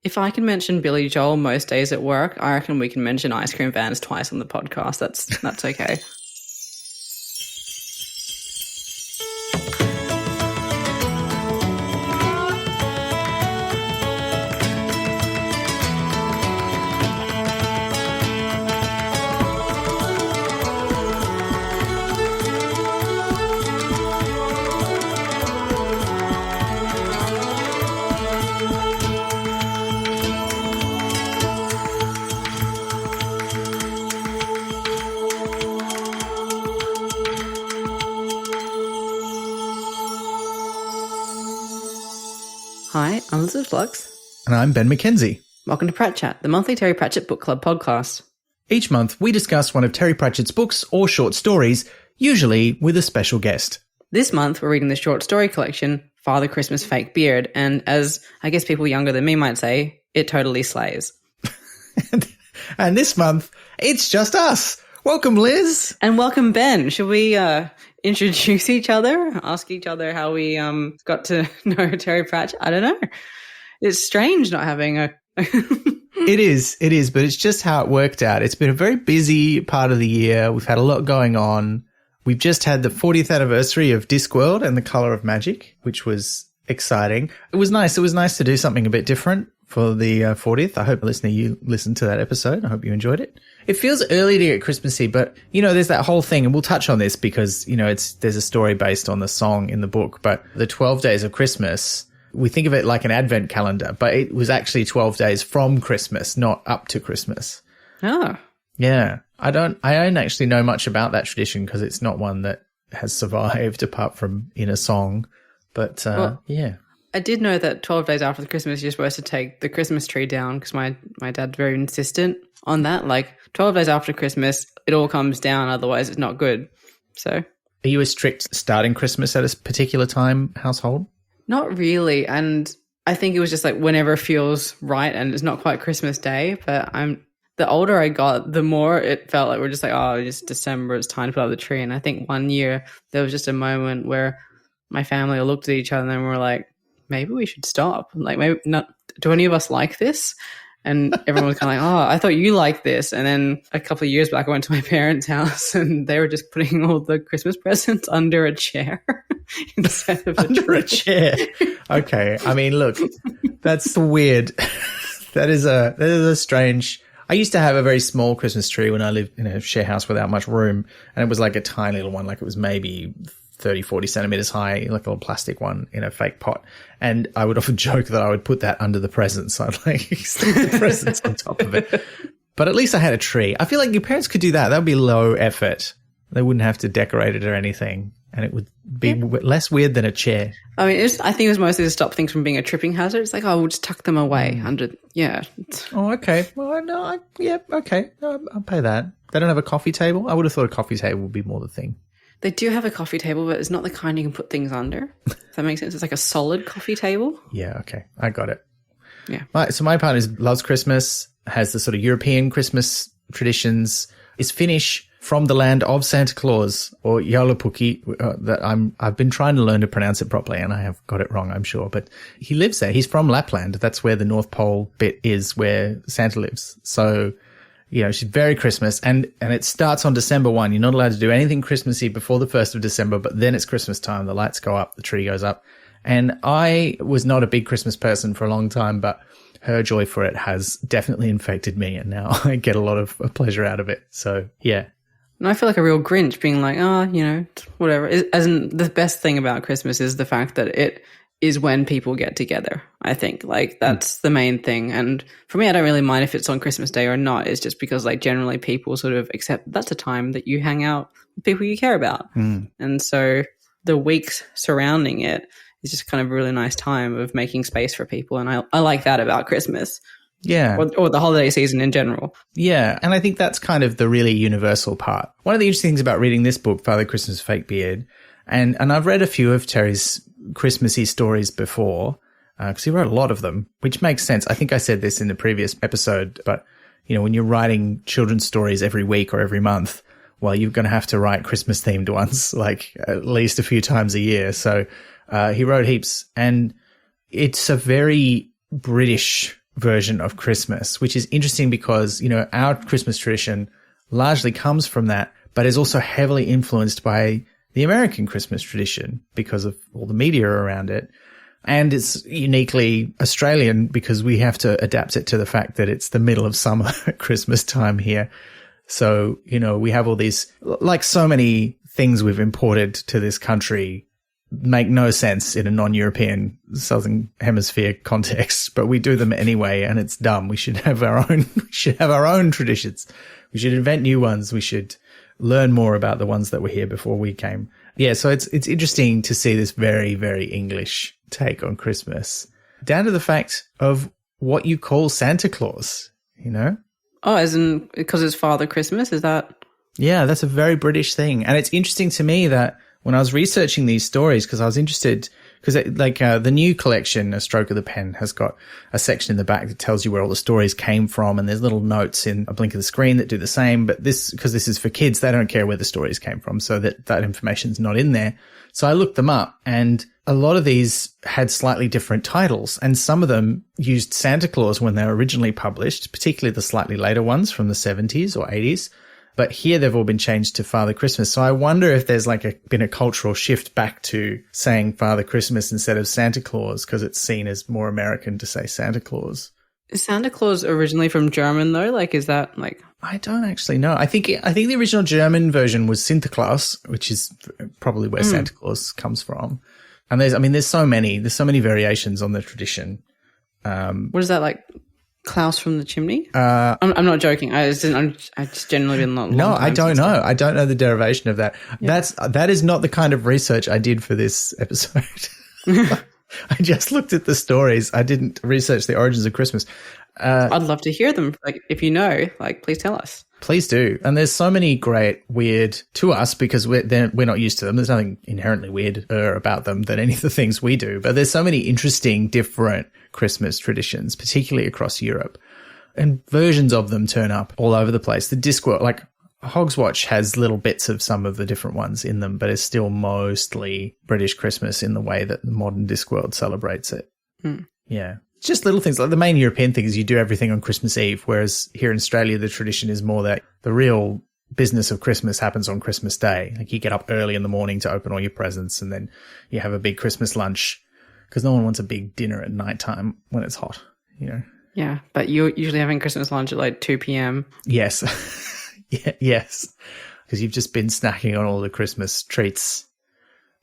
If I can mention Billy Joel most days at work, I reckon we can mention ice cream vans twice on the podcast. That's okay. Hi, I'm Elizabeth Flux. And I'm Ben McKenzie. Welcome to Pratchat, the monthly Terry Pratchett Book Club podcast. Each month, we discuss one of Terry Pratchett's books or short stories, usually with a special guest. This month, we're reading the short story collection, Father Christmas Fake Beard, and as I guess people younger than me might say, it totally slays. And this month, it's just us. Welcome, Liz. And welcome, Ben. Should we introduce each other, ask each other how we got to know Terry Pratchett? I don't know. It's strange not having a... It is, but it's just how it worked out. It's been a very busy part of the year. We've had a lot going on. We've just had the 40th anniversary of Discworld and the Colour of Magic, which was exciting. It was nice. It was nice to do something a bit different for the 40th. I hope, listener, you listened to that episode. I hope you enjoyed it. It feels early to get Christmassy, but, there's that whole thing, and we'll touch on this because, there's a story based on the song in the book, but the 12 days of Christmas, we think of it like an advent calendar, but it was actually 12 days from Christmas, not up to Christmas. Oh. Yeah. I don't actually know much about that tradition because it's not one that has survived apart from in a song, but yeah. I did know that 12 days after Christmas, you're supposed to take the Christmas tree down because my dad's very insistent on that. Like 12 days after Christmas, it all comes down. Otherwise, it's not good. So, are you a strict starting Christmas at a particular time household? Not really. And I think it was just like whenever feels right and it's not quite Christmas Day. But the older I got, the more it felt like we're just like, oh, it's December. It's time to put up the tree. And I think one year there was just a moment where my family all looked at each other and we were like, maybe we should stop. Like, maybe not. Do any of us like this? And everyone was kind of like, oh, I thought you liked this. And then a couple of years back, I went to my parents' house and they were just putting all the Christmas presents under a chair instead of under a chair. Okay. I mean, look, that's weird. That is a strange. I used to have a very small Christmas tree when I lived in a share house without much room. And it was like a tiny little one, like it was maybe 30, 40 centimeters high, like a little plastic one in a fake pot. And I would often joke that I would put that under the presents. I'd like stick the presents on top of it. But at least I had a tree. I feel like your parents could do that. That would be low effort. They wouldn't have to decorate it or anything. And it would be less weird than a chair. I mean, I think it was mostly to stop things from being a tripping hazard. It's like, oh, we'll just tuck them away under, yeah. Oh, okay. Well, no, okay. No, I'll pay that. They don't have a coffee table? I would have thought a coffee table would be more the thing. They do have a coffee table, but it's not the kind you can put things under. Does that make sense? It's like a solid coffee table. Yeah, okay. I got it. Yeah. So my partner loves Christmas, has the sort of European Christmas traditions, is Finnish, from the land of Santa Claus, or Joulupuki, that I've been trying to learn to pronounce it properly, and I have got it wrong, I'm sure. But he lives there. He's from Lapland. That's where the North Pole bit is, where Santa lives. So, she's very Christmas, and it starts on December 1. You're not allowed to do anything Christmassy before the 1st of December, but then it's Christmas time. The lights go up, the tree goes up. And I was not a big Christmas person for a long time, but her joy for it has definitely infected me, and now I get a lot of pleasure out of it. So, yeah. And I feel like a real Grinch being like, whatever. As in, the best thing about Christmas is the fact that it is when people get together, I think. Like, that's the main thing. And for me, I don't really mind if it's on Christmas Day or not. It's just because, like, generally people sort of accept that's a time that you hang out with people you care about. And so the weeks surrounding it is just kind of a really nice time of making space for people. And I like that about Christmas. Yeah. Or the holiday season in general. Yeah. And I think that's kind of the really universal part. One of the interesting things about reading this book, Father Christmas Fake Beard, and I've read a few of Terry's Christmassy stories before, because he wrote a lot of them, which makes sense. I think I said this in the previous episode, but, when you're writing children's stories every week or every month, well, you're going to have to write Christmas-themed ones, like at least a few times a year. So he wrote heaps, and it's a very British version of Christmas, which is interesting because, you know, our Christmas tradition largely comes from that, but is also heavily influenced by the American Christmas tradition because of all the media around it. And it's uniquely Australian because we have to adapt it to the fact that it's the middle of summer at Christmas time here. So, you know, we have all these, like so many things we've imported to this country make no sense in a non-European Southern Hemisphere context, but we do them anyway, and it's dumb. We should have our own traditions. We should invent new ones. We should learn more about the ones that were here before we came. Yeah, so it's interesting to see this very, very English take on Christmas, down to the fact of what you call Santa Claus, you know? Oh, as in because it's Father Christmas, is that? Yeah, that's a very British thing. And it's interesting to me that when I was researching these stories, because I was interested, because the new collection, A Stroke of the Pen, has got a section in the back that tells you where all the stories came from, and there's little notes in a blink of the screen that do the same. But this, because this is for kids, they don't care where the stories came from, so that information's not in there. So I looked them up, and a lot of these had slightly different titles, and some of them used Santa Claus when they were originally published, particularly the slightly later ones from the 70s or 80s. But here they've all been changed to Father Christmas. So I wonder if there's been a cultural shift back to saying Father Christmas instead of Santa Claus, because it's seen as more American to say Santa Claus. Is Santa Claus originally from German though? Like, is that like? I don't actually know. I think the original German version was Sinterklaas, which is probably where Santa Claus comes from. And there's so many variations on the tradition. What is that, like? Klaus from the chimney? I'm not joking. I just generally been not. No, I don't know. I don't know the derivation of that. Yeah. That is not the kind of research I did for this episode. I just looked at the stories. I didn't research the origins of Christmas. I'd love to hear them. Like, if you know, like, please tell us. Please do. And there's so many great, weird to us because we're not used to them. There's nothing inherently weird about them than any of the things we do. But there's so many interesting, different Christmas traditions, particularly across Europe. And versions of them turn up all over the place. The Discworld, like Hogswatch, has little bits of some of the different ones in them, but it's still mostly British Christmas in the way that the modern Discworld celebrates it. Yeah. Just little things. Like the main European thing is you do everything on Christmas Eve, whereas here in Australia, the tradition is more that the real business of Christmas happens on Christmas Day. Like you get up early in the morning to open all your presents, and then you have a big Christmas lunch because no one wants a big dinner at nighttime when it's hot, you know? Yeah, but you're usually having Christmas lunch at like 2 p.m. Yes. Yes. Because you've just been snacking on all the Christmas treats.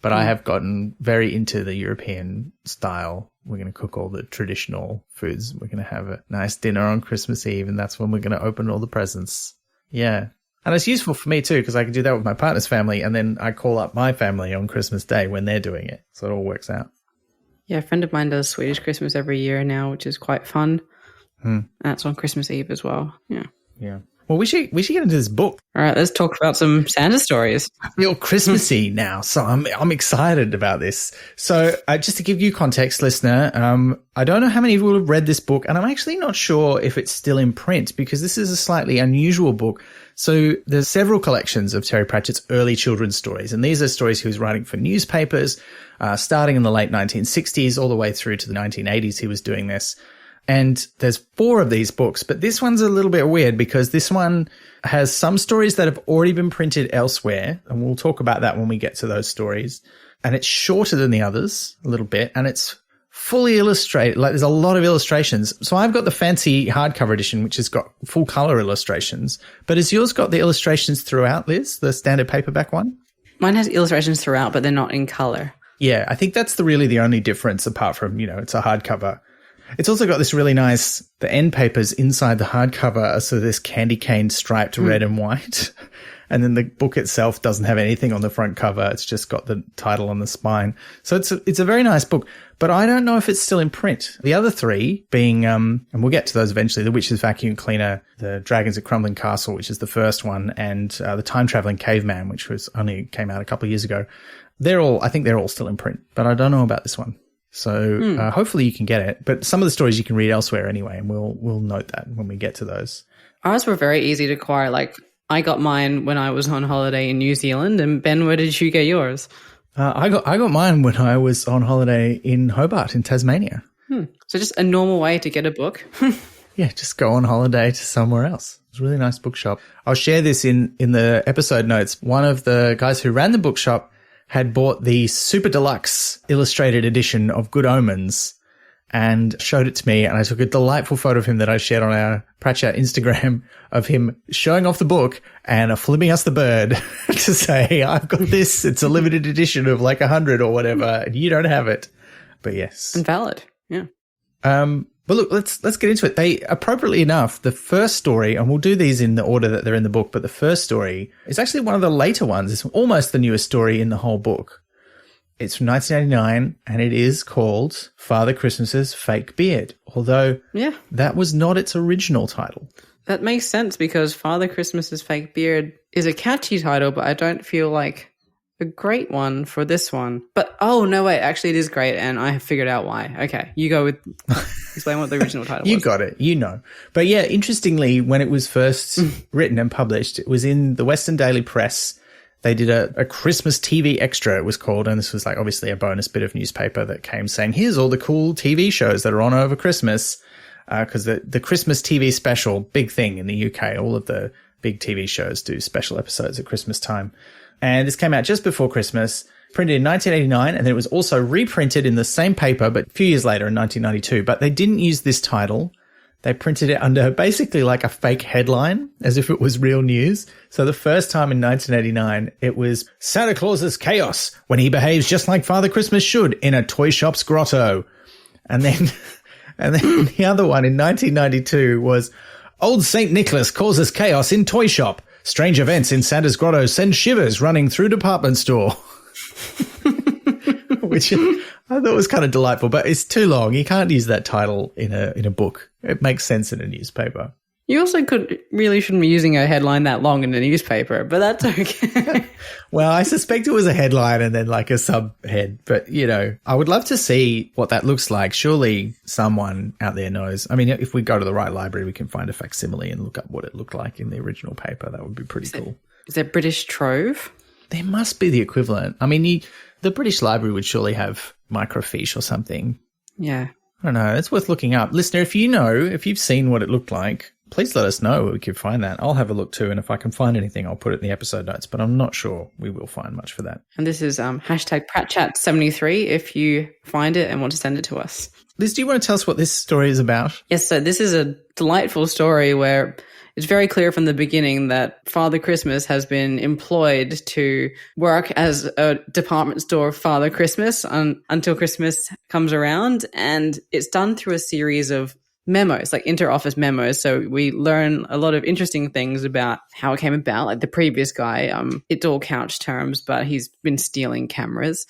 But I have gotten very into the European style. We're going to cook all the traditional foods. We're going to have a nice dinner on Christmas Eve, and that's when we're going to open all the presents. Yeah. And it's useful for me too, because I can do that with my partner's family, and then I call up my family on Christmas Day when they're doing it. So it all works out. Yeah, a friend of mine does Swedish Christmas every year now, which is quite fun. And that's on Christmas Eve as well. Yeah. Yeah. Well, we should get into this book. All right, let's talk about some Santa stories. I feel Christmassy now, so I'm excited about this. So just to give you context, listener, I don't know how many of you will have read this book, and I'm actually not sure if it's still in print because this is a slightly unusual book. So there's several collections of Terry Pratchett's early children's stories, and these are stories he was writing for newspapers, starting in the late 1960s all the way through to the 1980s. He was doing this. And there's 4 of these books, but this one's a little bit weird because this one has some stories that have already been printed elsewhere, and we'll talk about that when we get to those stories. And it's shorter than the others a little bit, and it's fully illustrated. Like there's a lot of illustrations. So I've got the fancy hardcover edition, which has got full color illustrations. But has yours got the illustrations throughout, Liz, the standard paperback one? Mine has illustrations throughout, but they're not in color. Yeah, I think that's really the only difference apart from, it's a hardcover. It's also got this really nice, the end papers inside the hardcover are sort of this candy cane striped red and white. And then the book itself doesn't have anything on the front cover. It's just got the title on the spine. So it's a very nice book, but I don't know if it's still in print. The other 3 being, and we'll get to those eventually, The Witch's Vacuum Cleaner, The Dragons at Crumbling Castle, which is the first one, and The Time Traveling Caveman, which came out a couple of years ago. I think they're all still in print, but I don't know about this one. So hopefully you can get it. But some of the stories you can read elsewhere anyway, and we'll note that when we get to those. Ours were very easy to acquire. Like I got mine when I was on holiday in New Zealand. And Ben, where did you get yours? I got mine when I was on holiday in Hobart in Tasmania. So just a normal way to get a book. Yeah, just go on holiday to somewhere else. It's a really nice bookshop. I'll share this in the episode notes. One of the guys who ran the bookshop had bought the super deluxe illustrated edition of Good Omens and showed it to me, and I took a delightful photo of him that I shared on our Pratchat Instagram of him showing off the book and flipping us the bird to say, I've got this. It's a limited edition of like 100 or whatever, and you don't have it. But yes. And valid. Yeah. But look, let's get into it. They, appropriately enough, the first story, and we'll do these in the order that they're in the book, but the first story is actually one of the later ones. It's almost the newest story in the whole book. It's from 1989, and it is called Father Christmas's Fake Beard, although that was not its original title. That makes sense because Father Christmas's Fake Beard is a catchy title, but I don't feel like a great one for this one. But, oh, no, wait, actually it is great, and I have figured out why. Okay, you go with, explain what the original title was. You got it, you know. But yeah, interestingly, when it was first written and published, it was in the Western Daily Press. They did a Christmas TV extra, it was called, and this was like obviously a bonus bit of newspaper that came saying, here's all the cool TV shows that are on over Christmas, because the Christmas TV special, big thing in the UK, all of the big TV shows do special episodes at Christmas time. And this came out just before Christmas, printed in 1989, and then it was also reprinted in the same paper, but a few years later in 1992. But they didn't use this title. They printed it under basically like a fake headline, as if it was real news. So the first time in 1989, it was Santa Claus's chaos when he behaves just like Father Christmas should in a toy shop's grotto. And then the other one in 1992 was Old St. Nicholas causes chaos in toy shop. Strange events in Santa's grotto send shivers running through department store. Which I thought was kind of delightful, but it's too long. You can't use that title in a book. It makes sense in a newspaper. You also shouldn't be using a headline that long in a newspaper, but that's okay. Well, I suspect it was a headline and then like a subhead, but you know, I would love to see what that looks like. Surely someone out there knows. I mean, if we go to the right library, we can find a facsimile and look up what it looked like in the original paper. That would be pretty cool. Is there British Trove? There must be the equivalent. I mean, the British Library would surely have microfiche or something. Yeah. I don't know. It's worth looking up. Listener, if you've seen what it looked like, please let us know where we could find that. I'll have a look too, and if I can find anything, I'll put it in the episode notes, but I'm not sure we will find much for that. And this is hashtag Pratchat73 if you find it and want to send it to us. Liz, do you want to tell us what this story is about? Yes, so this is a delightful story where it's very clear from the beginning that Father Christmas has been employed to work as a department store Father Christmas until Christmas comes around. And it's done through a series of memos, like inter-office memos. So we learn a lot of interesting things about how it came about. Like the previous guy, it's all couch terms, but he's been stealing cameras.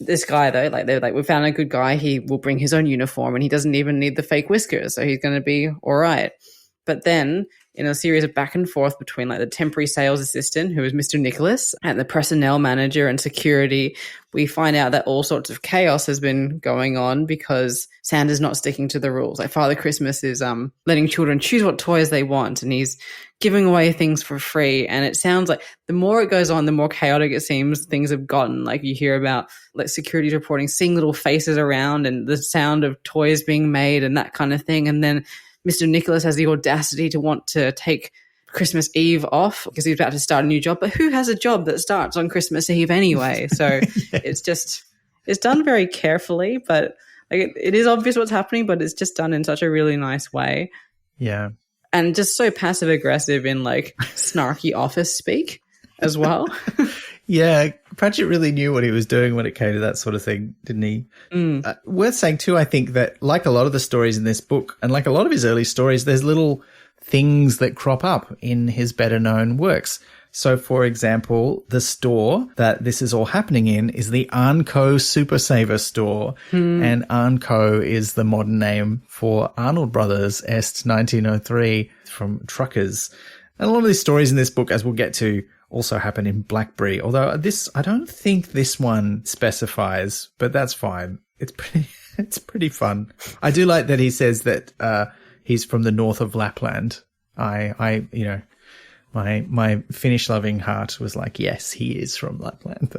This guy, though, they're like, we found a good guy. He will bring his own uniform and he doesn't even need the fake whiskers. So he's going to be all right. But then in a series of back and forth between like the temporary sales assistant, who is Mr. Nicholas, and the personnel manager and security, we find out that all sorts of chaos has been going on because Santa's not sticking to the rules. Like Father Christmas is letting children choose what toys they want, and he's giving away things for free. And it sounds like the more it goes on, the more chaotic it seems things have gotten. Like you hear about like security's reporting seeing little faces around and the sound of toys being made and that kind of thing. And then Mr. Nicholas has the audacity to want to take Christmas Eve off because he's about to start a new job. But who has a job that starts on Christmas Eve anyway? So it's done very carefully, but like it is obvious what's happening, but it's just done in such a really nice way. Yeah. And just so passive aggressive in like snarky office speak as well. Yeah, Pratchett really knew what he was doing when it came to that sort of thing, didn't he? Worth saying too, I think that like a lot of the stories in this book and like a lot of his early stories, there's little things that crop up in his better known works. So, for example, the store that this is all happening in is the Arnco Super Saver store. And Arnco is the modern name for Arnold Brothers Est 1903 from Truckers. And a lot of these stories in this book, as we'll get to, also happen in Blackberry, although I don't think this one specifies, but that's fine. It's pretty fun. I do like that he says that he's from the north of Lapland. My Finnish loving heart was like, yes, he is from Lapland.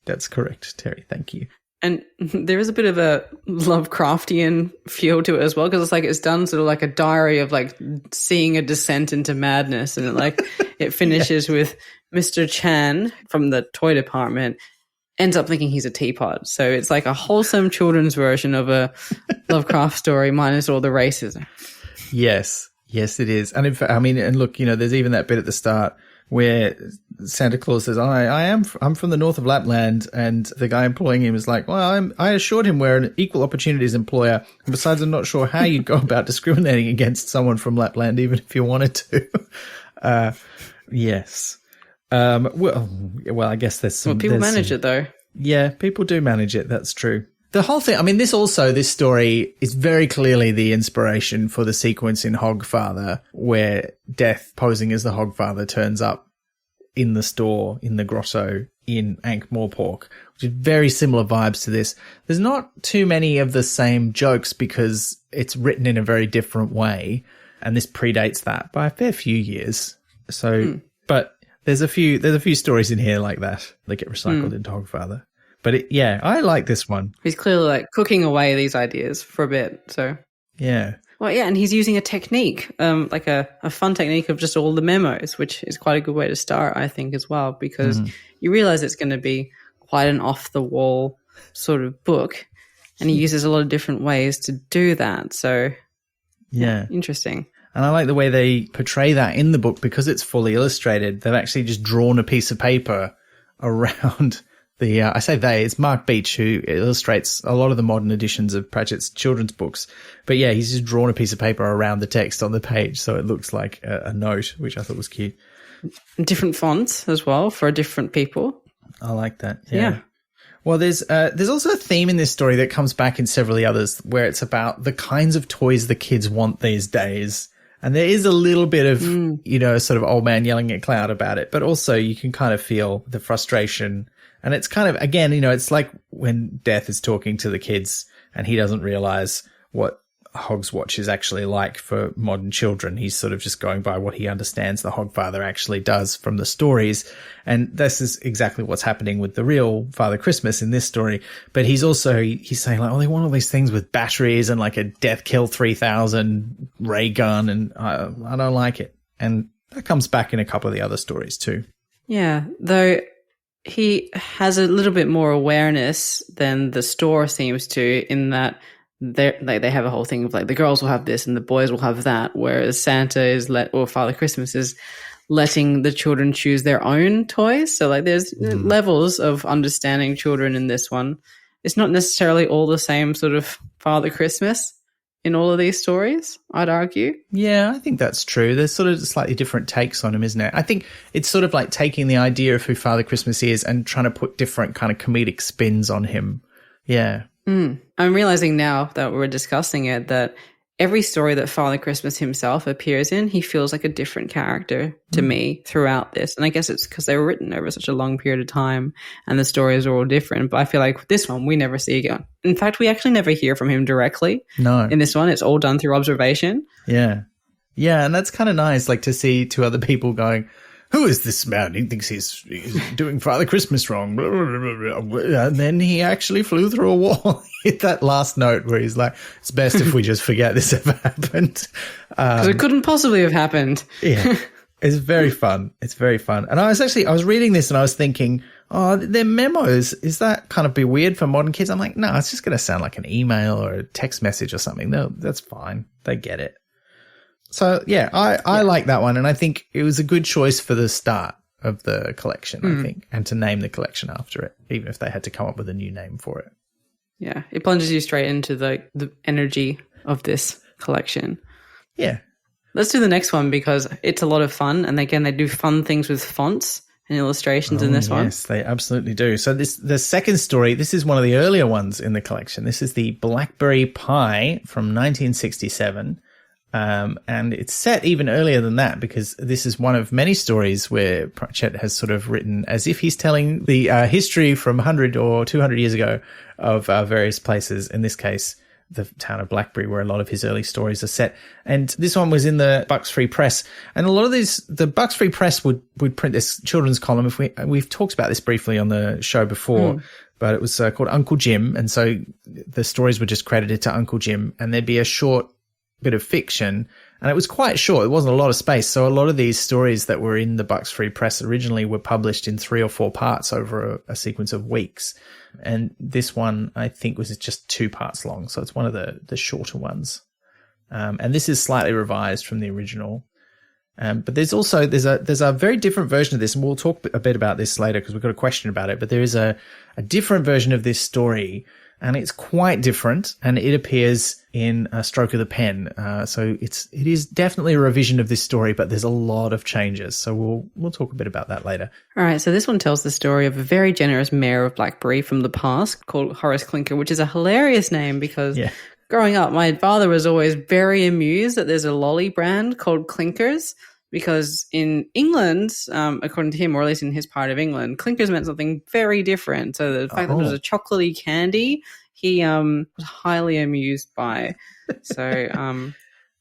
That's correct, Terry. Thank you. And there is a bit of a Lovecraftian feel to it as well, because it's like it's done sort of like a diary of like seeing a descent into madness, and it finishes with Mr. Chan from the toy department ends up thinking he's a teapot. So it's like a wholesome children's version of a Lovecraft story minus all the racism. Yes, it is. And in fact, I mean, and look, there's even that bit at the start where Santa Claus says, I'm from the north of Lapland, and the guy employing him is like, well, I assured him we're an equal opportunities employer. And besides, I'm not sure how you'd go about discriminating against someone from Lapland, even if you wanted to. Yes. Well, I guess there's some... Well, people manage it, though. Yeah, people do manage it. That's true. The whole thing, I mean, this story is very clearly the inspiration for the sequence in Hogfather where Death, posing as the Hogfather, turns up in the store, in the grotto, in Ankh-Morpork, which is very similar vibes to this. There's not too many of the same jokes because it's written in a very different way, and this predates that by a fair few years. So, but there's a few stories in here like that get recycled into Hogfather. But I like this one. He's clearly like cooking away these ideas for a bit. So yeah. Well, yeah, and he's using a technique, like a fun technique of just all the memos, which is quite a good way to start, I think, as well, because you realize it's going to be quite an off-the-wall sort of book, and he uses a lot of different ways to do that. So yeah, interesting. And I like the way they portray that in the book because it's fully illustrated. They've actually just drawn a piece of paper around... I say they, it's Mark Beach who illustrates a lot of the modern editions of Pratchett's children's books. But yeah, he's just drawn a piece of paper around the text on the page, so it looks like a note, which I thought was cute. Different fonts as well for different people. I like that. Yeah. Well, there's also a theme in this story that comes back in several of the others where it's about the kinds of toys the kids want these days. And there is a little bit of, sort of old man yelling at cloud about it, but also you can kind of feel the frustration. And it's kind of, again, it's like when Death is talking to the kids and he doesn't realize what Hogswatch is actually like for modern children. He's sort of just going by what he understands the Hogfather actually does from the stories. And this is exactly what's happening with the real Father Christmas in this story. But he's saying like, they want all these things with batteries and like a Death Kill 3000 ray gun. And I don't like it. And that comes back in a couple of the other stories too. Yeah, though he has a little bit more awareness than the store seems to, in that they have a whole thing of like the girls will have this and the boys will have that, whereas Santa or Father Christmas is letting the children choose their own toys. So like there's levels of understanding children in this one. It's not necessarily all the same sort of Father Christmas in all of these stories, I'd argue. Yeah, I think that's true. There's sort of slightly different takes on him, isn't it? I think it's sort of like taking the idea of who Father Christmas is and trying to put different kind of comedic spins on him. Yeah. I'm realizing now that we're discussing it that every story that Father Christmas himself appears in, he feels like a different character to me throughout this. And I guess it's because they were written over such a long period of time and the stories are all different. But I feel like this one, we never see again. In fact, we actually never hear from him directly. No. In this one, it's all done through observation. Yeah. Yeah, and that's kind of nice, like to see two other people going, who is this man? He thinks he's doing Father Christmas wrong. And then he actually flew through a wall. Hit that last note where he's like, it's best if we just forget this ever happened. Because it couldn't possibly have happened. Yeah. It's very fun. It's very fun. And I was reading this and I was thinking, they're memos. Is that kind of be weird for modern kids? I'm like, no, it's just going to sound like an email or a text message or something. No, that's fine. They get it. So, yeah, I like that one, and I think it was a good choice for the start of the collection, I think, and to name the collection after it, even if they had to come up with a new name for it. Yeah, it plunges you straight into the energy of this collection. Yeah. Let's do the next one because it's a lot of fun, and again, they do fun things with fonts and illustrations in this one. Yes, they absolutely do. So the second story, this is one of the earlier ones in the collection. This is the Blackberry Pie from 1967. And it's set even earlier than that because this is one of many stories where Pratchett has sort of written as if he's telling the history from 100 or 200 years ago of various places, in this case, the town of Blackberry, where a lot of his early stories are set. And this one was in the Bucks Free Press. And a lot of the Bucks Free Press would print this children's column. We've talked about this briefly on the show before, but it was called Uncle Jim. And so the stories were just credited to Uncle Jim, and there'd be a short bit of fiction, and it was quite short. It wasn't a lot of space. So a lot of these stories that were in the Bucks Free Press originally were published in 3 or 4 parts over a sequence of weeks. And this one, I think, was just 2 parts long. So it's one of the shorter ones. And this is slightly revised from the original. But there's a very different version of this, and we'll talk a bit about this later because we've got a question about it. But there is a different version of this story, and it's quite different, and it appears in a stroke of the pen. So it is definitely a revision of this story, but there's a lot of changes. So we'll talk a bit about that later. All right. So this one tells the story of a very generous mayor of Blackberry from the past called Horace Clinker, which is a hilarious name because growing up, my father was always very amused that there's a lolly brand called Clinkers. Because in England, according to him, or at least in his part of England, Clinkers meant something very different. So the fact that it was a chocolatey candy, he was highly amused by. So,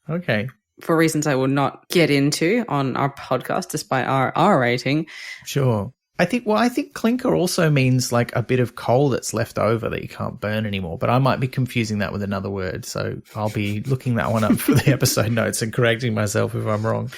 okay, for reasons I will not get into on our podcast, despite our R rating. Sure. I think clinker also means like a bit of coal that's left over that you can't burn anymore. But I might be confusing that with another word. So I'll be looking that one up for the episode notes and correcting myself if I'm wrong.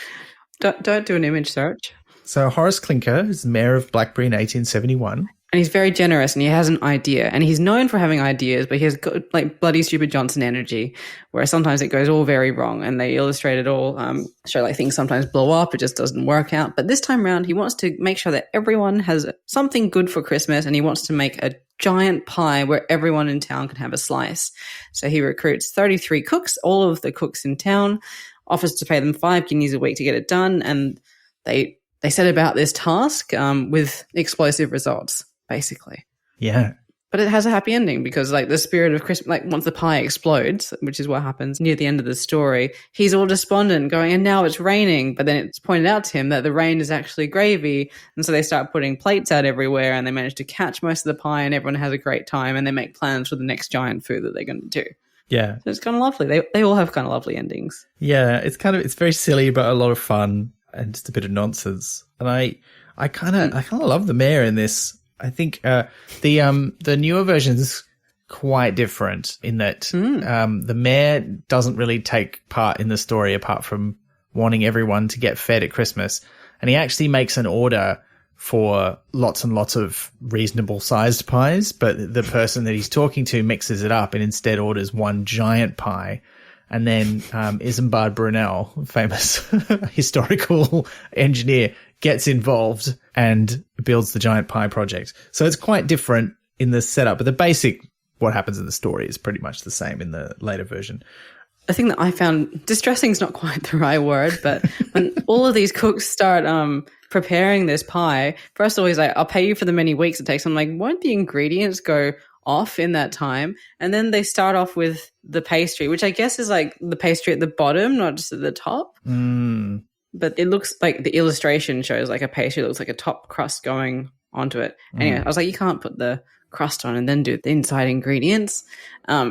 Don't do an image search. So Horace Clinker is mayor of Blackberry in 1871. And he's very generous and he has an idea. And he's known for having ideas, but he has got like bloody stupid Johnson energy, where sometimes it goes all very wrong. And they illustrate it all, show like things sometimes blow up, it just doesn't work out. But this time around, he wants to make sure that everyone has something good for Christmas, and he wants to make a giant pie where everyone in town can have a slice. So he recruits 33 cooks, all of the cooks in town, offers to pay them 5 guineas a week to get it done, and they set about this task with explosive results, basically. Yeah. But it has a happy ending because, like, the spirit of Christmas, like, once the pie explodes, which is what happens near the end of the story, he's all despondent going, and now it's raining. But then it's pointed out to him that the rain is actually gravy. And so they start putting plates out everywhere, and they manage to catch most of the pie, and everyone has a great time, and they make plans for the next giant food that they're going to do. Yeah. So it's kind of lovely. They all have kind of lovely endings. Yeah, it's very silly, but a lot of fun and just a bit of nonsense. And I kind of love the mayor in this. I think the newer version is quite different in that the mayor doesn't really take part in the story apart from wanting everyone to get fed at Christmas, and he actually makes an order for lots and lots of reasonable sized pies, but the person that he's talking to mixes it up and instead orders one giant pie. And then Isambard Brunel, famous historical engineer, gets involved and builds the giant pie project. So it's quite different in the setup, but the basic what happens in the story is pretty much the same in the later version. The thing that I found distressing is not quite the right word, but when all of these cooks start preparing this pie, first of all, he's like, I'll pay you for the many weeks it takes. I'm like, won't the ingredients go off in that time? And then they start off with the pastry, which I guess is like the pastry at the bottom, not just at the top. But it looks like the illustration shows like a pastry that looks like a top crust going onto it. Anyway, I was like, you can't put the crust on and then do the inside ingredients.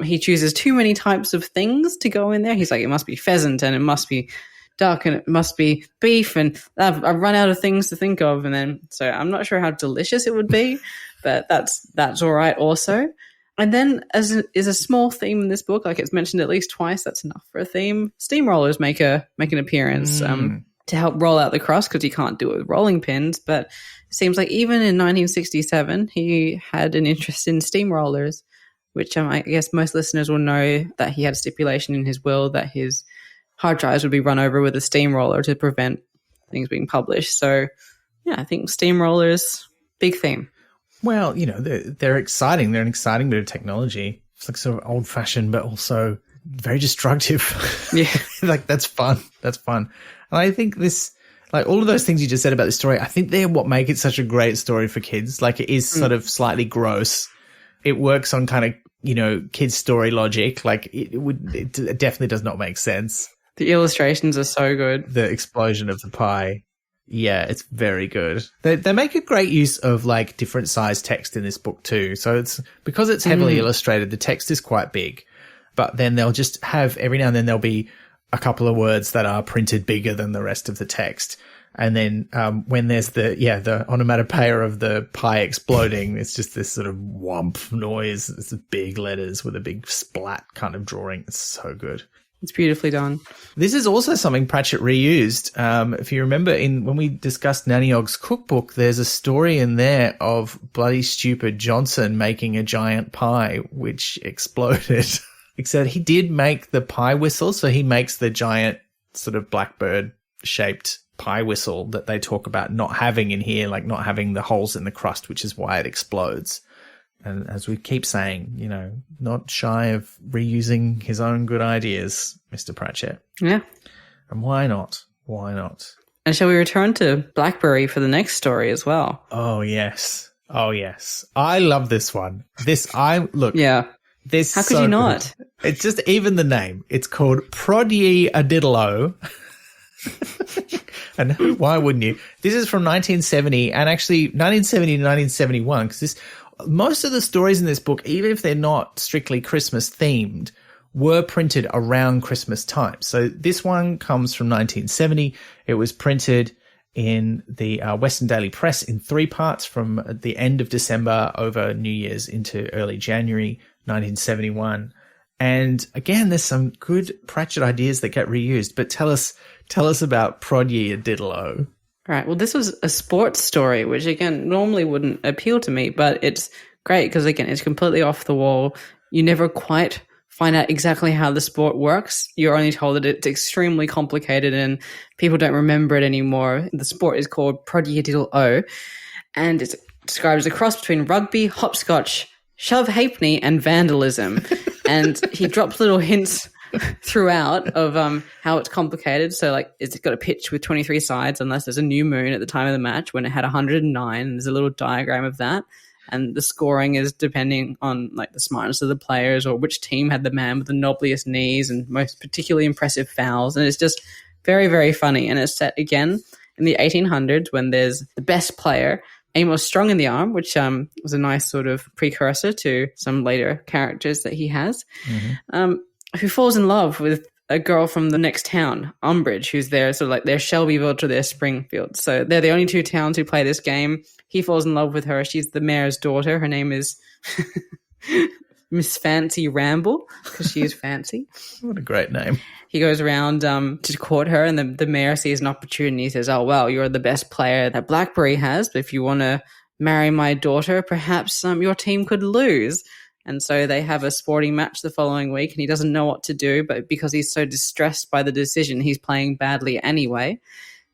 He chooses too many types of things to go in there. He's like, it must be pheasant and it must be duck and it must be beef, and I've run out of things to think of. And then, so I'm not sure how delicious it would be, but that's all right also. And then, as is a small theme in this book, like it's mentioned at least twice, that's enough for a theme. Steamrollers make an appearance to help roll out the crust, because you can't do it with rolling pins. But it seems like even in 1967, he had an interest in steamrollers, which I guess most listeners will know that he had a stipulation in his will that his hard drives would be run over with a steamroller to prevent things being published. So, yeah, I think steamrollers, big theme. Well, you know, they're exciting. They're an exciting bit of technology. It's like sort of old-fashioned, but also very destructive. Yeah. Like, that's fun. That's fun. And I think this, like all of those things you just said about this story, I think they're what make it such a great story for kids. Like, it is sort of slightly gross. It works on kind of, you know, kids' story logic. Like, it definitely does not make sense. The illustrations are so good. The explosion of the pie. Yeah, it's very good. They make a great use of like different size text in this book too. So it's because it's heavily illustrated, the text is quite big, but then they'll just have every now and then there'll be a couple of words that are printed bigger than the rest of the text. And then when there's the onomatopoeia of the pie exploding, it's just this sort of whomp noise. It's big letters with a big splat kind of drawing. It's so good. It's beautifully done. This is also something Pratchett reused. If you remember, when we discussed Nanny Ogg's cookbook, there's a story in there of bloody stupid Johnson making a giant pie which exploded. Except he did make the pie whistle, so he makes the giant sort of blackbird-shaped pie whistle that they talk about not having in here, like not having the holes in the crust, which is why it explodes. And as we keep saying, not shy of reusing his own good ideas, Mr. Pratchett. Yeah. And why not? Why not? And shall we return to Blackberry for the next story as well? Oh, yes. Oh, yes. I love this one. Yeah. This How could you not? Good. It's just even the name. It's called Prod Ye a Diddle-O. And why wouldn't you? This is from 1970 and actually 1970 to 1971 because most of the stories in this book, even if they're not strictly Christmas themed, were printed around Christmas time. So this one comes from 1970. It was printed in the Western Daily Press in 3 parts from the end of December over New Year's into early January 1971. And again, there's some good Pratchett ideas that get reused. But tell us about Prod Ye a Diddle-O. Right. Well, this was a sports story, which again normally wouldn't appeal to me, but it's great because again, it's completely off the wall. You never quite find out exactly how the sport works. You're only told that it's extremely complicated and people don't remember it anymore. The sport is called Prod Ye a Diddle-O, and it's described as a cross between rugby, hopscotch, shove halfpenny, and vandalism. And he drops little hints throughout of how it's complicated. So like it's got a pitch with 23 sides unless there's a new moon at the time of the match when it had 109. There's a little diagram of that. And the scoring is depending on like the smartness of the players or which team had the man with the knobbliest knees and most particularly impressive fouls. And it's just very, very funny. And it's set again in the 1800s when there's the best player, Amos Strong in the Arm, which was a nice sort of precursor to some later characters that he has, who falls in love with a girl from the next town, Umbridge, who's there, sort of like their Shelbyville to their Springfield. So they're the only 2 towns who play this game. He falls in love with her. She's the mayor's daughter. Her name is Miss Fancy Ramble because she is fancy. What a great name. He goes around to court her, and the mayor sees an opportunity. He says, oh, well, you're the best player that Blackberry has, but if you want to marry my daughter, perhaps your team could lose. And so they have a sporting match the following week, and he doesn't know what to do, but because he's so distressed by the decision, he's playing badly anyway.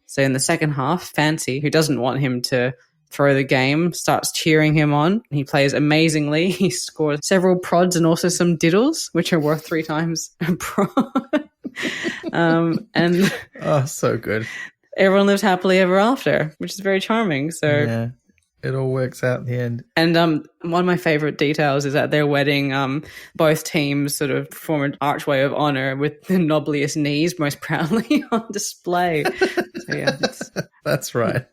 So in the second half, Fancy, who doesn't want him to throw the game, starts cheering him on. He plays amazingly. He scores several prods and also some diddles, which are worth 3 times a prod. And oh, so good. Everyone lives happily ever after, which is very charming. So yeah, it all works out in the end. And one of my favorite details is at their wedding, both teams sort of form an archway of honor with the knobbliest knees most proudly on display. So yeah, that's right.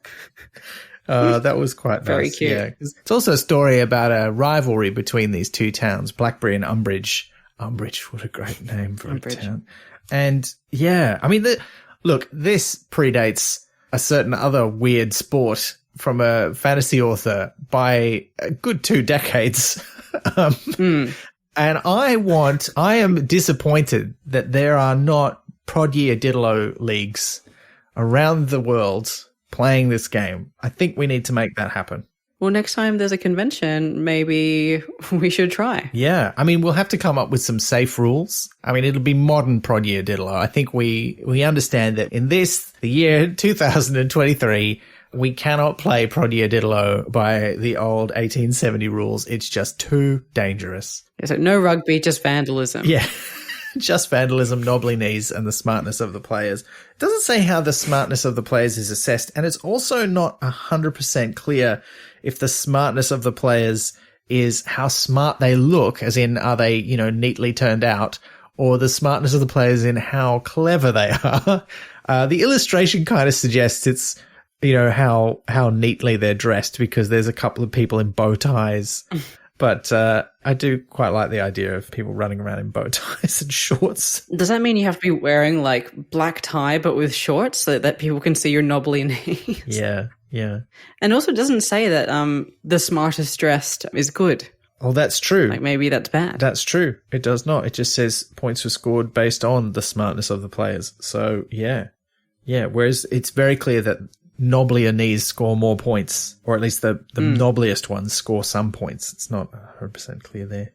That was quite nice. Very cute. Yeah. It's also a story about a rivalry between these 2 towns, Blackberry and Umbridge. Umbridge, what a great name for Umbridge. A town. And yeah, I mean, look, this predates a certain other weird sport from a fantasy author by a good 2 decades. And I am disappointed that there are not Prod Ye a Diddle-O leagues around the world playing this game. I think we need to make that happen. Well, next time there's a convention, maybe we should try. Yeah. I mean, we'll have to come up with some safe rules. I mean, it'll be modern Prod Ye a Diddle-O. I think we understand that in the year 2023, we cannot play Prod Ye a Diddle-O by the old 1870 rules. It's just too dangerous. Yeah, so no rugby, just vandalism. Yeah. Just vandalism, knobbly knees, and the smartness of the players. It doesn't say how the smartness of the players is assessed, and it's also not 100% clear if the smartness of the players is how smart they look, as in are they, neatly turned out, or the smartness of the players in how clever they are. The illustration kind of suggests it's, how neatly they're dressed because there's a couple of people in bow ties. But I do quite like the idea of people running around in bow ties and shorts. Does that mean you have to be wearing like black tie but with shorts so that people can see your knobbly knees? Yeah, yeah. And also it doesn't say that the smartest dressed is good. Oh, that's true. Like maybe that's bad. That's true. It does not. It just says points were scored based on the smartness of the players. So, yeah. Yeah, whereas it's very clear that knobblier knees score more points, or at least the knobbliest ones score some points. It's not 100% clear there.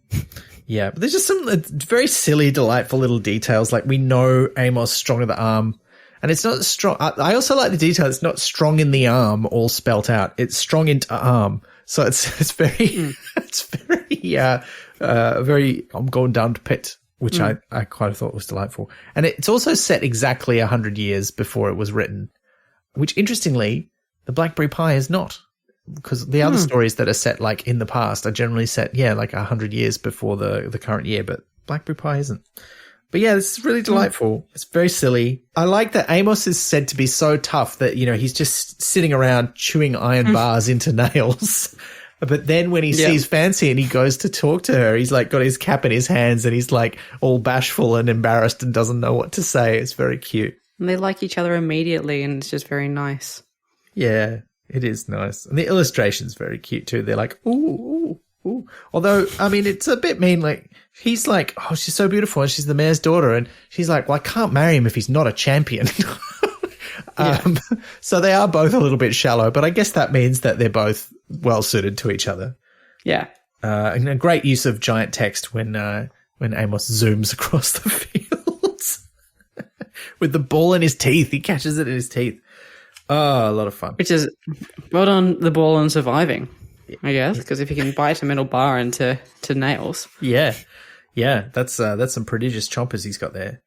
Yeah, but there's just some very silly, delightful little details. Like we know Amos strong in the arm, and it's not strong. I also like the detail. It's not strong in the arm all spelt out. It's strong into arm. So it's very, it's very, I'm going down to pit, which I quite thought was delightful. And it's also set exactly 100 years before it was written, which interestingly, the Blackberry Pie is not, because the other stories that are set like in the past are generally set, like 100 years before the current year, but Blackberry Pie isn't. But yeah, it's really delightful. It's very silly. I like that Amos is said to be so tough that, he's just sitting around chewing iron bars into nails. But then when he sees Fancy and he goes to talk to her, he's like got his cap in his hands and he's like all bashful and embarrassed and doesn't know what to say. It's very cute. And they like each other immediately and it's just very nice. Yeah, it is nice. And the illustration's very cute too. They're like, ooh, ooh, ooh. Although, I mean, it's a bit mean. Like, he's like, oh, she's so beautiful and she's the mayor's daughter. And she's like, well, I can't marry him if he's not a champion. So they are both a little bit shallow, but I guess that means that they're both well suited to each other. Yeah. And a great use of giant text when Amos zooms across the fields with the ball in his teeth. He catches it in his teeth. Oh, a lot of fun. Which is, well done, the ball on surviving, I guess, because if you can bite a metal bar into nails. Yeah. Yeah, that's some prodigious chompers he's got there.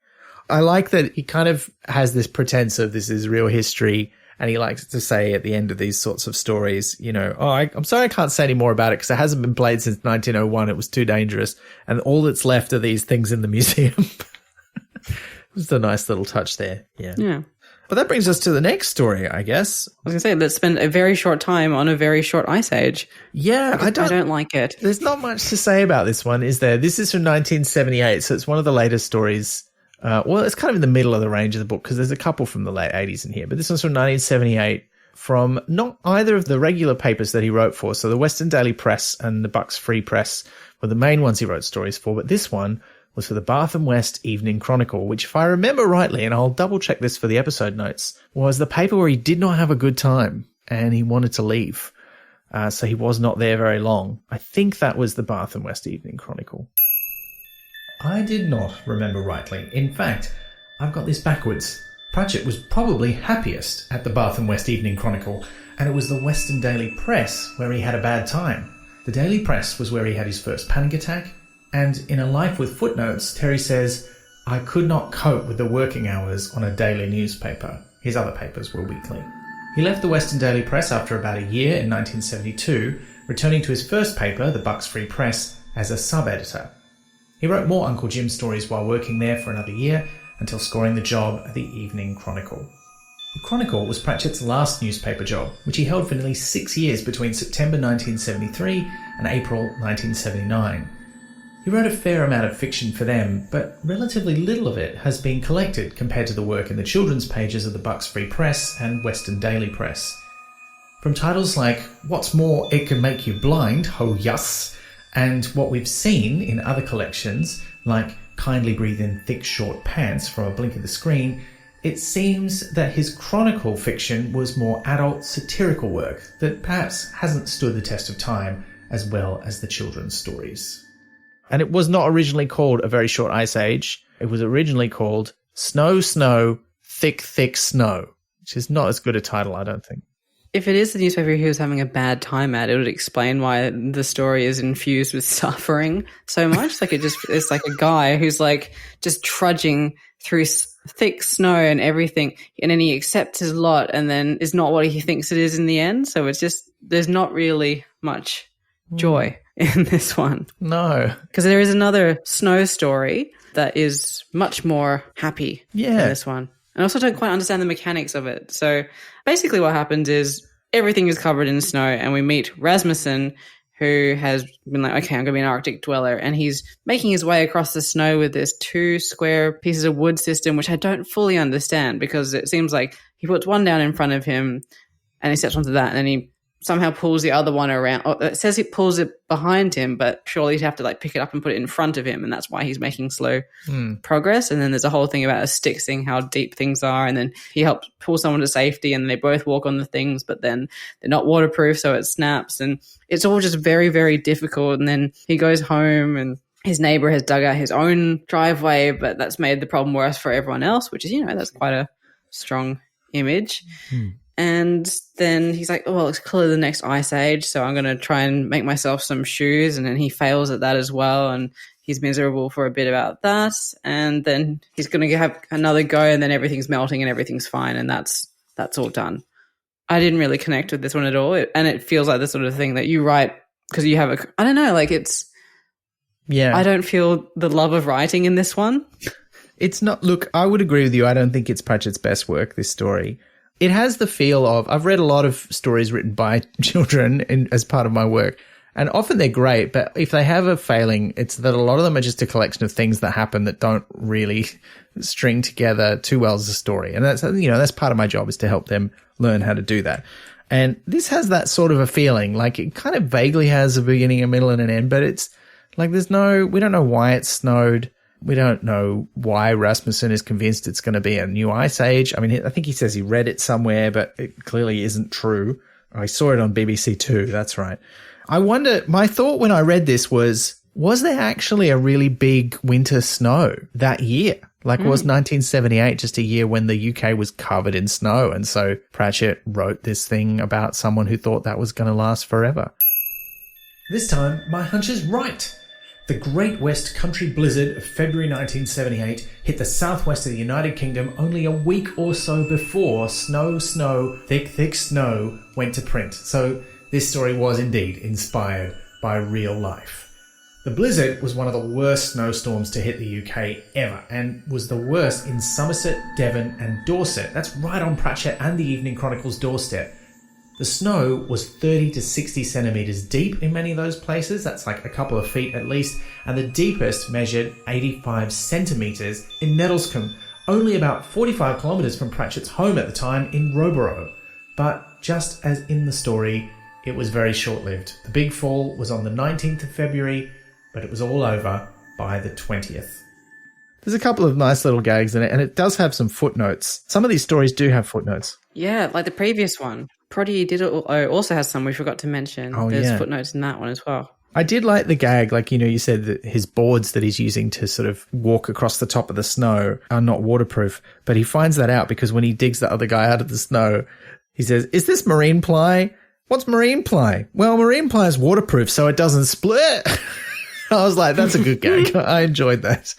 I like that he kind of has this pretense of this is real history, and he likes to say at the end of these sorts of stories, I'm sorry I can't say any more about it because it hasn't been played since 1901. It was too dangerous, and all that's left are these things in the museum. Just a nice little touch there. Yeah. Yeah. But that brings us to the next story, I guess. I was going to say, let's spend a very short time on a very short ice age. Yeah, I don't like it. There's not much to say about this one, is there? This is from 1978, so it's one of the latest stories. Well, it's kind of in the middle of the range of the book because there's a couple from the late 80s in here. But this one's from 1978 from not either of the regular papers that he wrote for. So the Western Daily Press and the Bucks Free Press were the main ones he wrote stories for. But this one was for the Bath and West Evening Chronicle, which, if I remember rightly, and I'll double check this for the episode notes, was the paper where he did not have a good time and he wanted to leave. So he was not there very long. I think that was the Bath and West Evening Chronicle. I did not remember rightly. In fact, I've got this backwards. Pratchett was probably happiest at the Bath and West Evening Chronicle, and it was the Western Daily Press where he had a bad time. The Daily Press was where he had his first panic attack, and in A Life with Footnotes, Terry says, I could not cope with the working hours on a daily newspaper. His other papers were weekly. He left the Western Daily Press after about a year in 1972, returning to his first paper, the Bucks Free Press, as a sub-editor. He wrote more Uncle Jim stories while working there for another year until scoring the job at the Evening Chronicle. The Chronicle was Pratchett's last newspaper job, which he held for nearly 6 years between September 1973 and April 1979. He wrote a fair amount of fiction for them, but relatively little of it has been collected compared to the work in the children's pages of the Bucks Free Press and Western Daily Press. From titles like What's More, It Can Make You Blind, Ho Yuss, and what we've seen in other collections, like Kindly Breathe in Thick Short Pants from A Blink of the Screen, it seems that his chronicle fiction was more adult satirical work that perhaps hasn't stood the test of time as well as the children's stories. And it was not originally called A Very Short Ice Age. It was originally called Snow, Snow, Thick, Thick Snow, which is not as good a title, I don't think. If it is the newspaper he was having a bad time at, it would explain why the story is infused with suffering so much. Like it's like a guy who's like just trudging through thick snow and everything, and then he accepts his lot and then is not what he thinks it is in the end. So it's just, there's not really much joy in this one. No. Because there is another snow story that is much more happy than this one. And I also don't quite understand the mechanics of it. So basically what happens is everything is covered in snow and we meet Rasmussen, who has been like, okay, I'm going to be an Arctic dweller. And he's making his way across the snow with this 2 square pieces of wood system, which I don't fully understand because it seems like he puts one down in front of him and he steps onto that and then he somehow pulls the other one around. It says he pulls it behind him, but surely he'd have to like pick it up and put it in front of him, and that's why he's making slow progress. And then there's a whole thing about a stick seeing how deep things are, and then he helps pull someone to safety, and they both walk on the things, but then they're not waterproof, so it snaps, and it's all just very, very difficult. And then he goes home, and his neighbor has dug out his own driveway, but that's made the problem worse for everyone else, which is, that's quite a strong image. And then he's like, oh, well, it's clearly the next ice age, so I'm going to try and make myself some shoes. And then he fails at that as well, and he's miserable for a bit about that. And then he's going to have another go, and then everything's melting and everything's fine, and that's all done. I didn't really connect with this one at all, and it feels like the sort of thing that you write because you have I don't know, like it's... Yeah. I don't feel the love of writing in this one. It's not... Look, I would agree with you. I don't think it's Pratchett's best work, this story. It has the feel of, I've read a lot of stories written by children as part of my work, and often they're great, but if they have a failing, it's that a lot of them are just a collection of things that happen that don't really string together too well as a story. And that's, that's part of my job, is to help them learn how to do that. And this has that sort of a feeling, like it kind of vaguely has a beginning, a middle, and an end, but it's like we don't know why it snowed. We don't know why Rasmussen is convinced it's going to be a new ice age. I mean, I think he says he read it somewhere, but it clearly isn't true. I saw it on BBC Two. That's right. I wonder, my thought when I read this was there actually a really big winter snow that year? Like, was 1978 just a year when the UK was covered in snow? And so Pratchett wrote this thing about someone who thought that was going to last forever. This time, my hunch is right. The Great West Country Blizzard of February 1978 hit the southwest of the United Kingdom only a week or so before Snow, Thick, Thick Snow went to print. So this story was indeed inspired by real life. The blizzard was one of the worst snowstorms to hit the UK ever, and was the worst in Somerset, Devon and Dorset. That's right on Pratchett and the Evening Chronicles' doorstep. The snow was 30 to 60 centimetres deep in many of those places. That's like a couple of feet at least. And the deepest measured 85 centimetres in Nettlescombe, only about 45 kilometres from Pratchett's home at the time in Roborough. But just as in the story, it was very short-lived. The big fall was on the 19th of February, but it was all over by the 20th. There's a couple of nice little gags in it, and it does have some footnotes. Some of these stories do have footnotes. Yeah, like the previous one. Prodigy did also has some we forgot to mention. Oh, There's footnotes in that one as well. I did like the gag, like, you said that his boards that he's using to sort of walk across the top of the snow are not waterproof, but he finds that out because when he digs the other guy out of the snow, he says, "Is this marine ply? What's marine ply?" "Well, marine ply is waterproof, so it doesn't split." I was like, that's a good gag. I enjoyed that.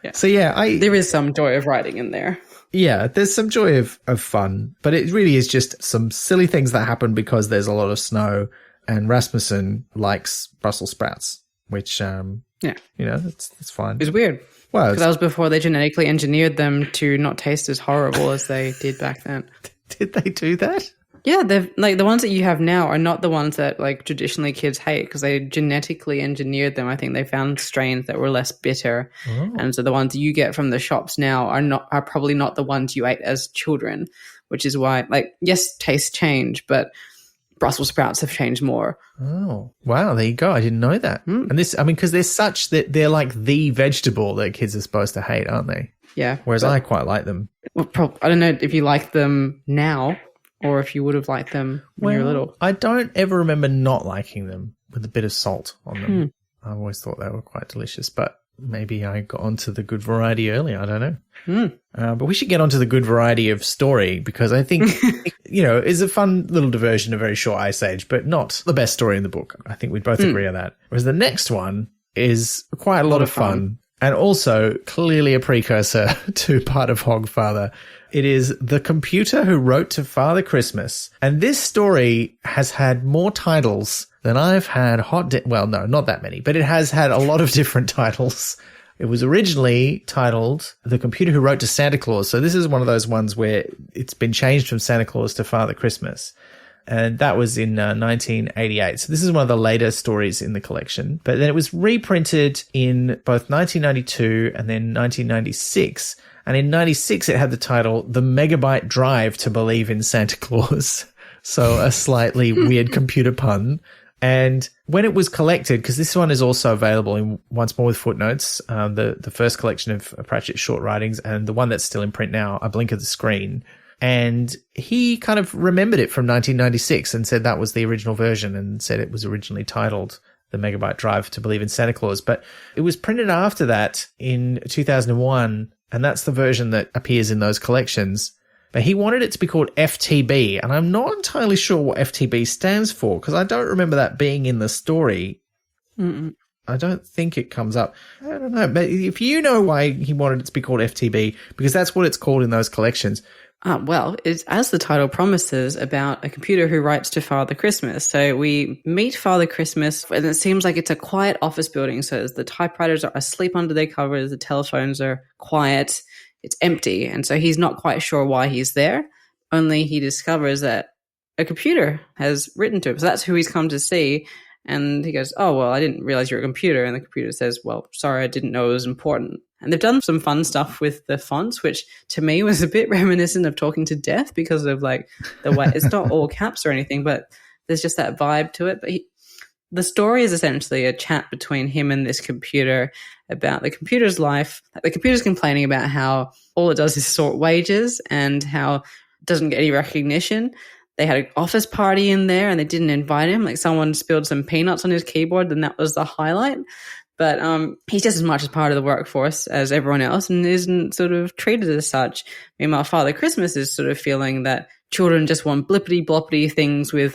Yeah. So there is some joy of writing in there. Yeah, there's some joy of fun, but it really is just some silly things that happen because there's a lot of snow, and Rasmussen likes Brussels sprouts, which, that's fine. It's weird. Well, because that was before they genetically engineered them to not taste as horrible as they did back then. Did they do that? Yeah, they've like the ones that you have now are not the ones that like traditionally kids hate because they genetically engineered them. I think they found strains that were less bitter, and so the ones you get from the shops now are probably not the ones you ate as children, which is why, like, yes, tastes change, but Brussels sprouts have changed more. Oh, wow, there you go. I didn't know that. And this, I mean, because they're like the vegetable that kids are supposed to hate, aren't they? Yeah. Whereas I quite like them. Well, I don't know if you like them now, or if you would have liked them when you were little. I don't ever remember not liking them with a bit of salt on them. I always thought they were quite delicious, but maybe I got onto the good variety early. I don't know. But we should get onto the good variety of story because I think, it's a fun little diversion, a very short ice age, but not the best story in the book. I think we'd both agree on that. Whereas the next one is quite a lot of fun and also clearly a precursor to part of Hogfather. It is The Computer Who Wrote to Father Christmas. And this story has had more titles than I've had well, no, not that many, but it has had a lot of different titles. It was originally titled The Computer Who Wrote to Santa Claus. So this is one of those ones where it's been changed from Santa Claus to Father Christmas. And that was in 1988. So this is one of the later stories in the collection. But then it was reprinted in both 1992 and then 1996. And in 96, it had the title, The Megabyte Drive to Believe in Santa Claus. So a slightly weird computer pun. And when it was collected, because this one is also available in Once More with Footnotes, the first collection of Pratchett short writings, and the one that's still in print now, A Blink of the Screen. And he kind of remembered it from 1996 and said that was the original version, and said it was originally titled The Megabyte Drive to Believe in Santa Claus. But it was printed after that in 2001, and that's the version that appears in those collections. But he wanted it to be called FTB, and I'm not entirely sure what FTB stands for, because I don't remember that being in the story. Mm-mm. I don't think it comes up. I don't know. But if you know why he wanted it to be called FTB, because that's what it's called in those collections. Well, it's, as the title promises, about a computer who writes to Father Christmas. So we meet Father Christmas, and it seems like it's a quiet office building. So the typewriters are asleep under their covers, the telephones are quiet, it's empty. And so he's not quite sure why he's there, only he discovers that a computer has written to him. So that's who he's come to see. And he goes, oh, well, I didn't realize you're a computer. And the computer says, well, sorry, I didn't know it was important. And they've done some fun stuff with the fonts, which to me was a bit reminiscent of Talking to Death, because of like the way it's not all caps or anything, but there's just that vibe to it. But the story is essentially a chat between him and this computer about the computer's life. The computer's complaining about how all it does is sort wages and how it doesn't get any recognition. They had an office party in there and they didn't invite him. Like someone spilled some peanuts on his keyboard, and that was the highlight. But he's just as much as part of the workforce as everyone else and isn't sort of treated as such. Meanwhile, Father Christmas is sort of feeling that children just want blippity-bloppity things with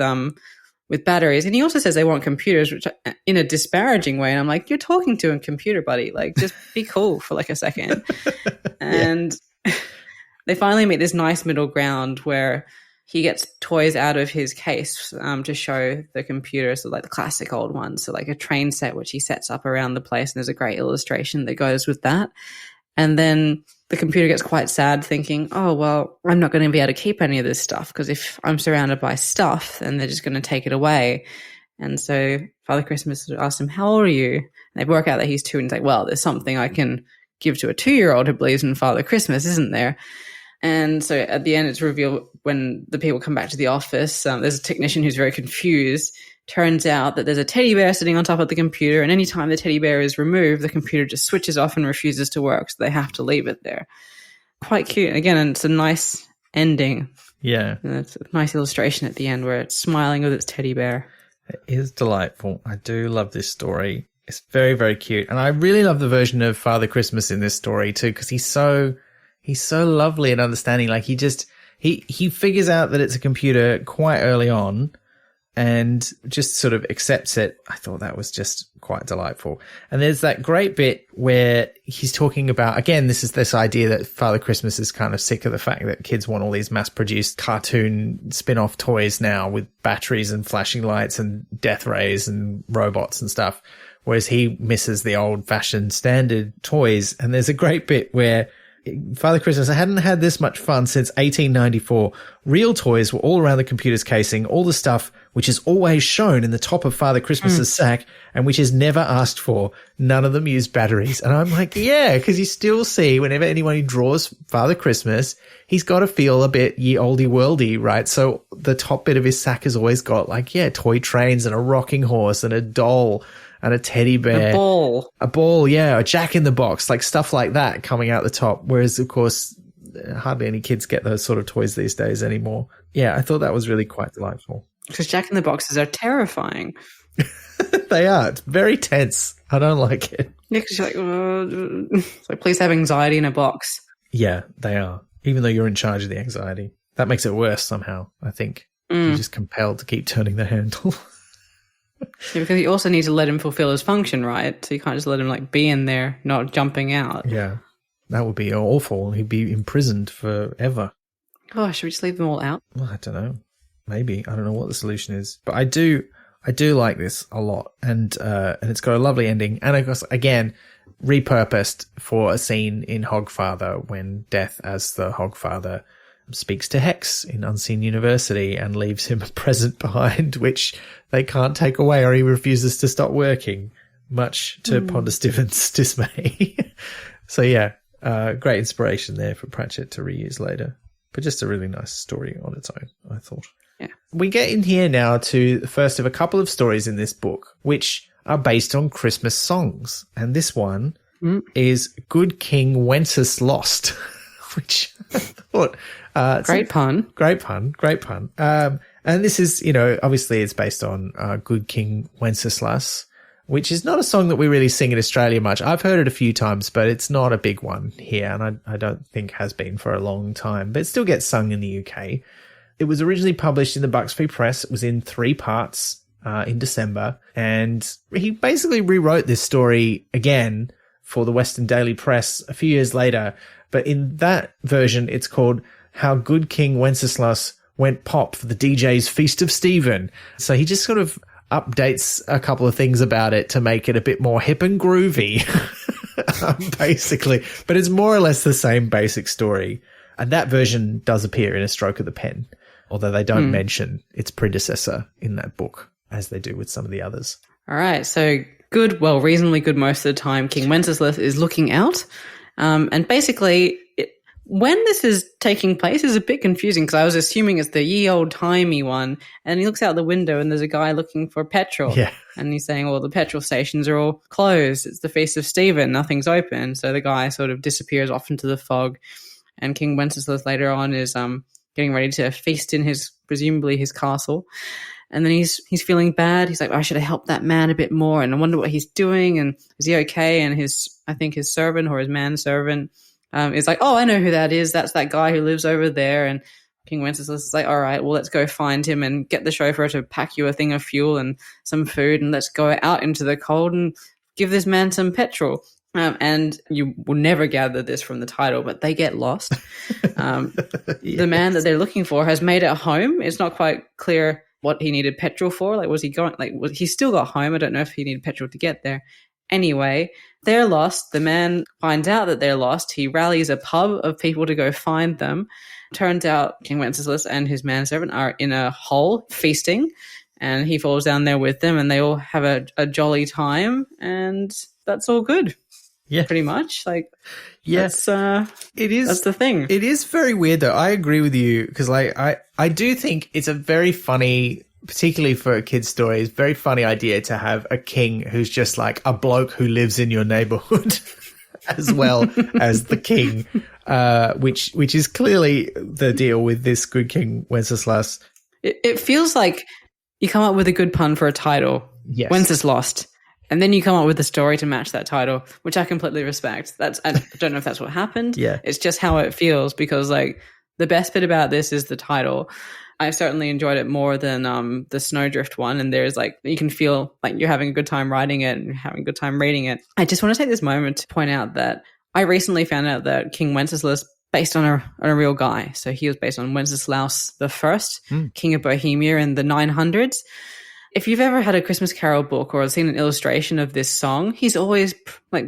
batteries. And he also says they want computers, which in a disparaging way. And I'm like, you're talking to a computer, buddy. Like, just be cool for like a second. And they finally meet this nice middle ground where he gets toys out of his case to show the computer, so like the classic old ones, so like a train set which he sets up around the place, and there's a great illustration that goes with that. And then the computer gets quite sad, thinking, oh, well, I'm not going to be able to keep any of this stuff, because if I'm surrounded by stuff, then they're just going to take it away. And so Father Christmas asks him, how old are you? And they work out that he's 2, and he's like, well, there's something I can give to a 2-year-old who believes in Father Christmas, isn't there? And so at the end, it's revealed when the people come back to the office, there's a technician who's very confused. Turns out that there's a teddy bear sitting on top of the computer, and anytime the teddy bear is removed, the computer just switches off and refuses to work, so they have to leave it there. Quite cute. And again, it's a nice ending. Yeah. And it's a nice illustration at the end where it's smiling with its teddy bear. It is delightful. I do love this story. It's very, very cute. And I really love the version of Father Christmas in this story too, because he's so lovely and understanding. Like he figures out that it's a computer quite early on and just sort of accepts it. I thought that was just quite delightful. And there's that great bit where he's talking about, again, this idea that Father Christmas is kind of sick of the fact that kids want all these mass-produced cartoon spin-off toys now with batteries and flashing lights and death rays and robots and stuff, whereas he misses the old-fashioned standard toys. And there's a great bit where Father Christmas, I hadn't had this much fun since 1894. Real toys were all around the computer's casing, all the stuff which is always shown in the top of Father Christmas's sack and which is never asked for. None of them use batteries. And I'm like, yeah, because you still see whenever anyone who draws Father Christmas, he's got to feel a bit ye olde worldy, right? So the top bit of his sack has always got like, toy trains and a rocking horse and a doll and a teddy bear. A ball, yeah, a Jack in the Box, like stuff like that coming out the top. Whereas, of course, hardly any kids get those sort of toys these days anymore. Yeah, I thought that was really quite delightful. Because Jack in the Boxes are terrifying. They are. It's very tense. I don't like it. Yeah, because you're like, it's like, please have anxiety in a box. Yeah, they are. Even though you're in charge of the anxiety. That makes it worse somehow, I think. You're just compelled to keep turning the handle. Yeah, because you also need to let him fulfill his function, right? So you can't just let him like be in there, not jumping out. Yeah, that would be awful. He'd be imprisoned forever. Oh, should we just leave them all out? Well, I don't know. Maybe. I don't know what the solution is. But I do like this a lot. And it's got a lovely ending. And of course, again, repurposed for a scene in Hogfather when Death as the Hogfather speaks to Hex in Unseen University and leaves him a present behind, which they can't take away, or he refuses to stop working, much to Ponder Stiven's dismay. So yeah, great inspiration there for Pratchett to reuse later. But just a really nice story on its own, I thought. Yeah. We get in here now to the first of a couple of stories in this book, which are based on Christmas songs. And this one is Good King Wenceslas, which I thought... Great pun. Great pun. And this is, obviously it's based on Good King Wenceslas, which is not a song that we really sing in Australia much. I've heard it a few times, but it's not a big one here, and I don't think has been for a long time. But it still gets sung in the UK. It was originally published in the Buxley Press. It was in 3 parts in December, and he basically rewrote this story again for the Western Daily Press a few years later. But in that version, it's called How Good King Wenceslas Went Pop for the DJ's Feast of Stephen. So he just sort of updates a couple of things about it to make it a bit more hip and groovy, basically. But it's more or less the same basic story. And that version does appear in A Stroke of the Pen, although they don't mention its predecessor in that book, as they do with some of the others. All right. So good, well, reasonably good most of the time. King Wenceslas is looking out. And basically, when this is taking place is a bit confusing because I was assuming it's the ye old timey one, and he looks out the window and there's a guy looking for petrol. Yeah. And he's saying, well, the petrol stations are all closed. It's the Feast of Stephen. Nothing's open. So the guy sort of disappears off into the fog. And King Wenceslas later on is getting ready to feast in presumably his castle. And then he's feeling bad. He's like, I should have helped that man a bit more. And I wonder what he's doing. And is he okay? And I think his servant or his manservant is like, oh, I know who that is. That's that guy who lives over there. And King Wenceslas is like, all right, well, let's go find him and get the chauffeur to pack you a thing of fuel and some food. And let's go out into the cold and give this man some petrol. And you will never gather this from the title, but they get lost. Yes. The man that they're looking for has made it home. It's not quite clear what he needed petrol for. Like, was he going, he still got home. I don't know if he needed petrol to get there. Anyway, they're lost. The man finds out that they're lost. He rallies a pub of people to go find them. Turns out King Wenceslas and his manservant are in a hole feasting, and he falls down there with them, and they all have a jolly time, and that's all good. Yeah, pretty much. Yes, it is. That's the thing. It is very weird, though. I agree with you because, I do think it's a very funny, particularly for a kid's story, it's a very funny idea to have a king who's just like a bloke who lives in your neighborhood, as well as the king, which is clearly the deal with this Good King Wenceslas. It feels like you come up with a good pun for a title. Yes, Wenceslas. And then you come up with a story to match that title, which I completely respect. I don't know if that's what happened. Yeah. It's just how it feels because, the best bit about this is the title. I certainly enjoyed it more than the Snowdrift one. And there's, you can feel like you're having a good time writing it and having a good time reading it. I just want to take this moment to point out that I recently found out that King Wenceslas based on a real guy. So he was based on Wenceslaus I, King of Bohemia in the 900s. If you've ever had a Christmas Carol book or seen an illustration of this song, he's always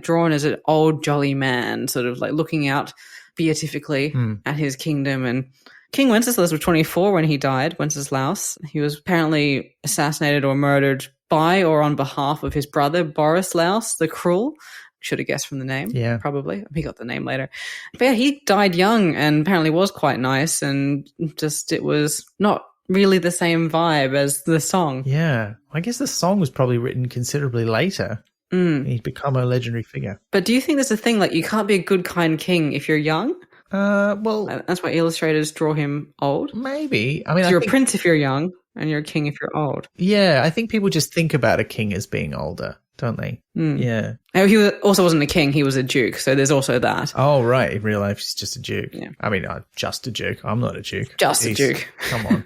drawn as an old jolly man, sort of looking out beatifically at his kingdom. And King Wenceslas was 24 when he died, Wenceslaus. He was apparently assassinated or murdered by or on behalf of his brother, Borislaus the Cruel. Should have guessed from the name. Yeah. Probably. He got the name later. But yeah, he died young and apparently was quite nice, and it was not really the same vibe as the song. Yeah. I guess the song was probably written considerably later. He'd become a legendary figure. But do you think there's a thing you can't be a good, kind king if you're young? Well, that's why illustrators draw him old. Maybe. I mean, you're a prince if you're young, and you're a king if you're old. Yeah, I think people just think about a king as being older, don't they? Yeah. Oh, he also wasn't a king; he was a duke. So there's also that. Oh, right. In real life, he's just a duke. Yeah. I mean, just a duke. I'm not a duke. Just a duke. Come on.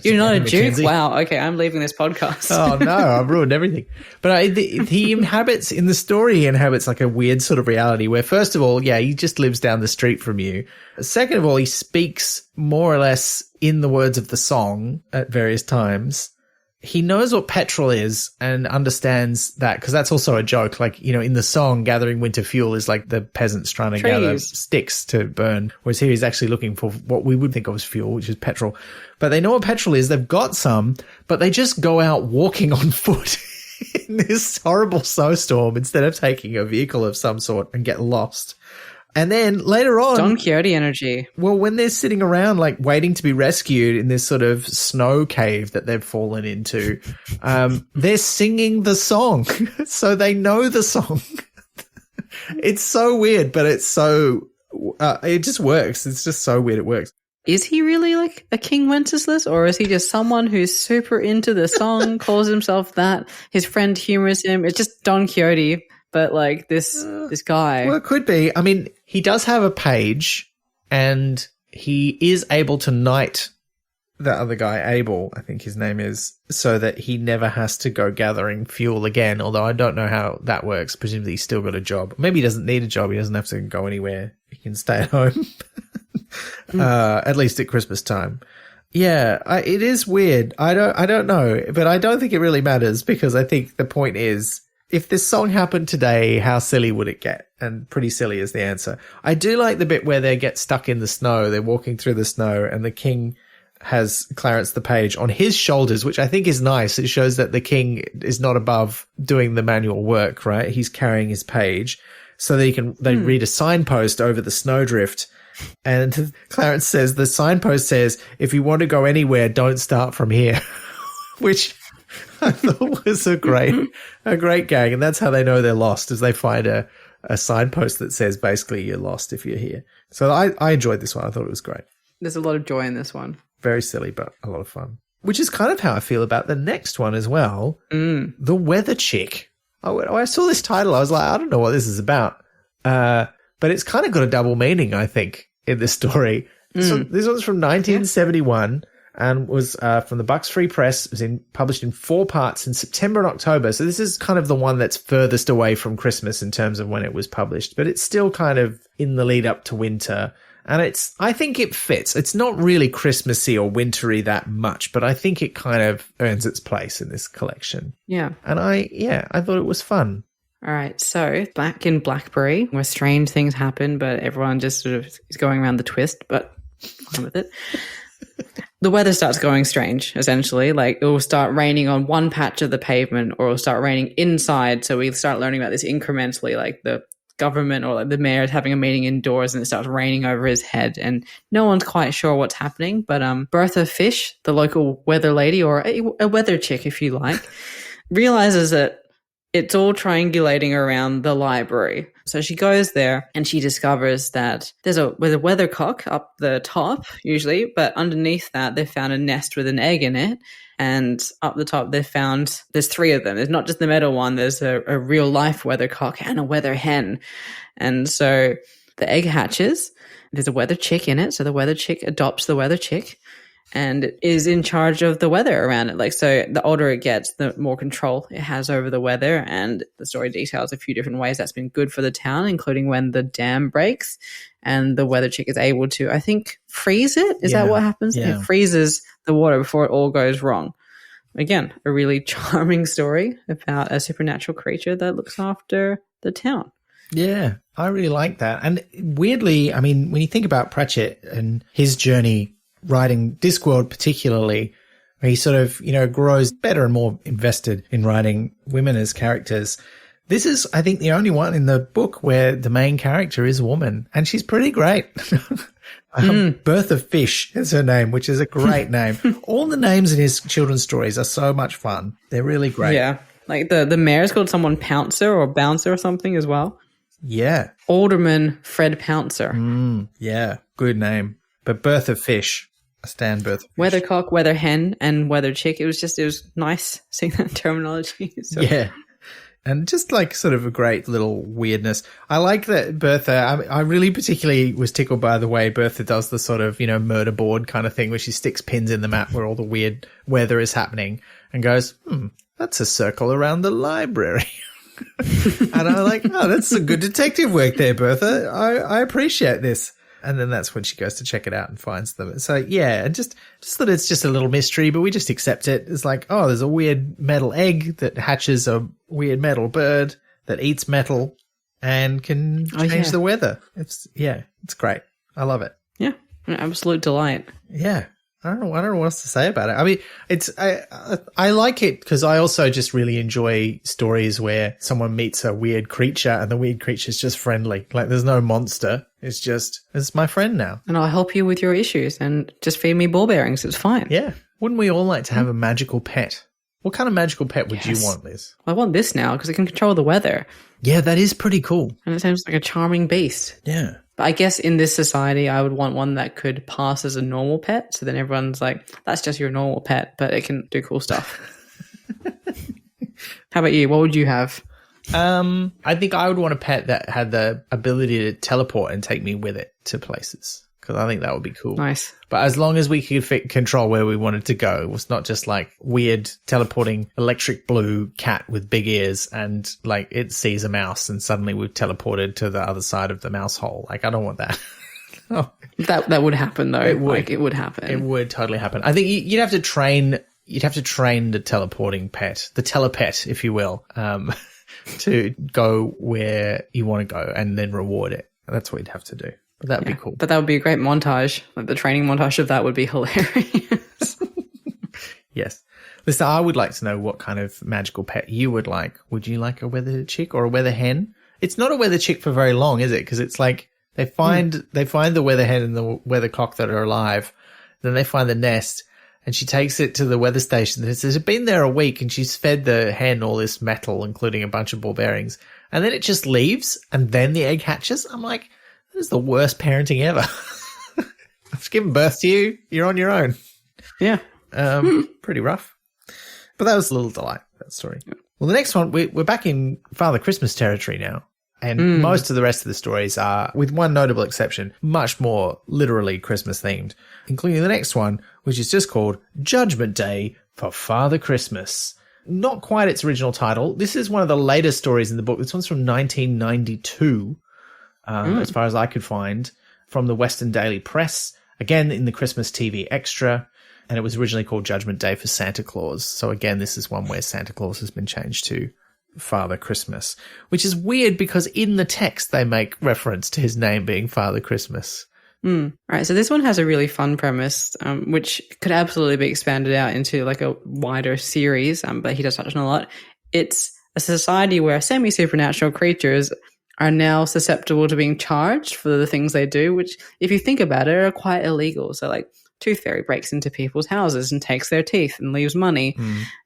You're not a duke? Wow. Okay, I'm leaving this podcast. Oh no, I've ruined everything. But he inhabits in the story. He inhabits a weird sort of reality where, first of all, he just lives down the street from you. Second of all, he speaks more or less in the words of the song at various times. he knows what petrol is and understands that, because that's also a joke. Like, you know, in the song, gathering winter fuel is like the peasants trying to gather sticks to burn, whereas here he's actually looking for what we would think of as fuel, which is petrol. But they know what petrol is. They've got some, but they just go out walking on foot in this horrible snowstorm instead of taking a vehicle of some sort and get lost. And then later on, Don Quixote energy. Well, when they're sitting around like waiting to be rescued in this sort of snow cave that they've fallen into, they're singing the song. So they know the song. It's so weird, but it's so, it just works. It's just so weird. It works. Is he really like a King Wenceslas, or is he just someone who's super into the song, calls himself that? His friend humors him. It's just Don Quixote. But like this guy. Well, it could be. I mean, he does have a page, and he is able to knight the other guy, Abel, I think his name is, so that he never has to go gathering fuel again. Although I don't know how that works. Presumably he's still got a job. Maybe he doesn't need a job. He doesn't have to go anywhere. He can stay at home, at least at Christmas time. Yeah, it is weird. I don't know, but I don't think it really matters, because I think the point is, if this song happened today, how silly would it get? And pretty silly is the answer. I do like the bit where they get stuck in the snow. They're walking through the snow, and the king has Clarence the page on his shoulders, which I think is nice. It shows that the king is not above doing the manual work, right? He's carrying his page so that they read a signpost over the snowdrift. And Clarence says, the signpost says, if you want to go anywhere, don't start from here, which I thought was a great gag. And that's how they know they're lost, is they find a signpost that says basically you're lost if you're here. So I enjoyed this one. I thought it was great. There's a lot of joy in this one. Very silly, but a lot of fun. Which is kind of how I feel about the next one as well. The Weather Chick. I saw this title. I was like, I don't know what this is about. But it's kind of got a double meaning, I think, in this story. So this one's from 1971. And was from the Bucks Free Press. It was published in 4 parts in September and October. So this is kind of the one that's furthest away from Christmas in terms of when it was published. But it's still kind of in the lead up to winter. And I think it fits. It's not really Christmassy or wintry that much, but I think it kind of earns its place in this collection. Yeah. And I thought it was fun. All right, so back in Blackberry, where strange things happen, but everyone just sort of is going around the twist, but fine with it. The weather starts going strange, essentially. Like, it will start raining on one patch of the pavement, or it'll start raining inside. So we start learning about this incrementally, like the government or like the mayor is having a meeting indoors, and it starts raining over his head, and no one's quite sure what's happening. But Bertha Fish, the local weather lady, or a weather chick, if you like, realizes that it's all triangulating around the library. So she goes there and she discovers that there's a weathercock up the top, usually, but underneath that they found a nest with an egg in it. And up the top there's 3 of them. There's not just the metal one, there's a real life weathercock and a weather hen. And so the egg hatches. There's a weather chick in it. So the weather chick adopts the weather chick and is in charge of the weather around it. Like, so the older it gets, the more control it has over the weather. And the story details a few different ways that's been good for the town, including when the dam breaks and the weather chick is able to, I think, freeze it. Is that what happens? Yeah. It freezes the water before it all goes wrong. Again, a really charming story about a supernatural creature that looks after the town. Yeah, I really like that. And weirdly, I mean, when you think about Pratchett and his journey writing Discworld particularly, where he sort of, grows better and more invested in writing women as characters. This is, I think, the only one in the book where the main character is a woman, and she's pretty great. Bertha Fish is her name, which is a great name. All the names in his children's stories are so much fun. They're really great. Yeah. Like the mayor's called someone Pouncer or Bouncer or something as well. Yeah. Alderman Fred Pouncer. Yeah. Good name. But Bertha Fish. Stan Bertha Fish. Weathercock, weather hen, and weather chick. It was nice seeing that terminology. So. Yeah. And just like sort of a great little weirdness. I like that Bertha, I really particularly was tickled by the way Bertha does the sort of, murder board kind of thing where she sticks pins in the map where all the weird weather is happening and goes, that's a circle around the library. And I'm like, oh, that's some good detective work there, Bertha. I appreciate this. And then that's when she goes to check it out and finds them. So yeah, and just that it's just a little mystery, but we just accept it. It's like, oh, there's a weird metal egg that hatches a weird metal bird that eats metal and can change the weather. It's great. I love it. Yeah, an absolute delight. Yeah. I don't know what else to say about it. I mean, I like it because I also just really enjoy stories where someone meets a weird creature and the weird creature's just friendly. Like there's no monster. It's my friend now. And I'll help you with your issues and just feed me ball bearings. It's fine. Yeah. Wouldn't we all like to have a magical pet? What kind of magical pet would you want, Liz? I want this now because it can control the weather. Yeah, that is pretty cool. And it seems like a charming beast. Yeah. But I guess in this society, I would want one that could pass as a normal pet. So then everyone's like, that's just your normal pet, but it can do cool stuff. How about you? What would you have? I think I would want a pet that had the ability to teleport and take me with it to places. Because I think that would be cool. Nice. But as long as we could control where we wanted to go, it was not just like weird teleporting electric blue cat with big ears and like it sees a mouse and suddenly we've teleported to the other side of the mouse hole. Like I don't want that. Oh. That would happen though. It would happen. It would totally happen. I think you'd have to train the teleporting pet, the telepet, if you will, to go where you want to go and then reward it. That's what you'd have to do. That would be cool. But that would be a great montage. Like the training montage of that would be hilarious. Yes. Listen, I would like to know what kind of magical pet you would like. Would you like a weather chick or a weather hen? It's not a weather chick for very long, is it? Because it's like they find the weather hen and the weather cock that are alive. Then they find the nest and she takes it to the weather station. And it's been there a week and she's fed the hen all this metal, including a bunch of ball bearings. And then it just leaves and then the egg hatches. I'm like, this is the worst parenting ever. I've given birth to you. You're on your own. Yeah. Pretty rough. But that was a little delight, that story. Yeah. Well, the next one, we're back in Father Christmas territory now. And most of the rest of the stories are, with one notable exception, much more literally Christmas themed, including the next one, which is just called Judgment Day for Father Christmas. Not quite its original title. This is one of the later stories in the book. This one's from 1992. As far as I could find, from the Western Daily Press, again in the Christmas TV Extra, and it was originally called Judgment Day for Santa Claus. So again, this is one where Santa Claus has been changed to Father Christmas, which is weird because in the text they make reference to his name being Father Christmas. All right, so this one has a really fun premise, which could absolutely be expanded out into like a wider series, but he does touch on a lot. It's a society where semi-supernatural creatures are now susceptible to being charged for the things they do, which, if you think about it, are quite illegal. So, like, Tooth Fairy breaks into people's houses and takes their teeth and leaves money.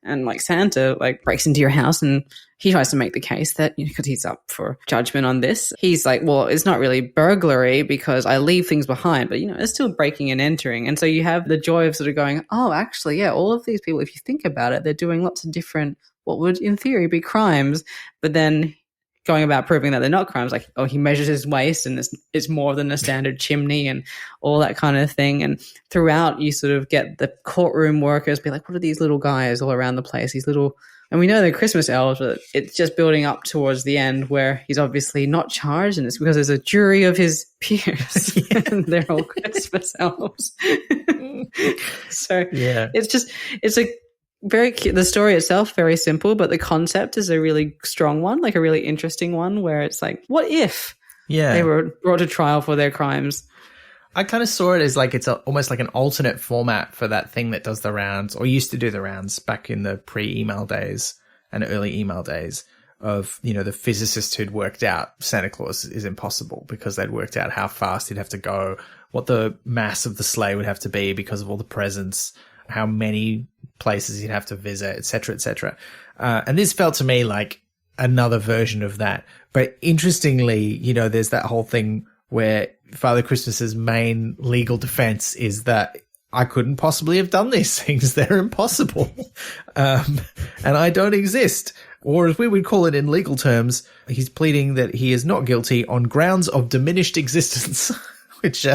And, like, Santa, like, breaks into your house and he tries to make the case that, because he's up for judgment on this, he's like, well, it's not really burglary because I leave things behind, but, it's still breaking and entering. And so you have the joy of sort of going, oh, actually, yeah, all of these people, if you think about it, they're doing lots of different, what would in theory be crimes, but then going about proving that they're not crimes, like, oh, he measures his waist and it's more than a standard chimney and all that kind of thing. And throughout, you sort of get the courtroom workers be like, what are these little guys all around the place? These little, and we know they're Christmas elves, but it's just building up towards the end where he's obviously not charged, and it's because there's a jury of his peers. And they're all Christmas elves. So yeah, it's a very the story itself very simple, but the concept is a really strong one, like a really interesting one, where it's like, what if they were brought to trial for their crimes? I kind of saw it as like it's almost like an alternate format for that thing that does the rounds, or used to do the rounds back in the pre-email days and early email days of, the physicist who'd worked out Santa Claus is impossible because they'd worked out how fast he'd have to go, what the mass of the sleigh would have to be because of all the presents, how many places you'd have to visit, et cetera, et cetera. And this felt to me like another version of that. But interestingly, there's that whole thing where Father Christmas's main legal defense is that I couldn't possibly have done these things. They're impossible. And I don't exist. Or as we would call it in legal terms, he's pleading that he is not guilty on grounds of diminished existence, which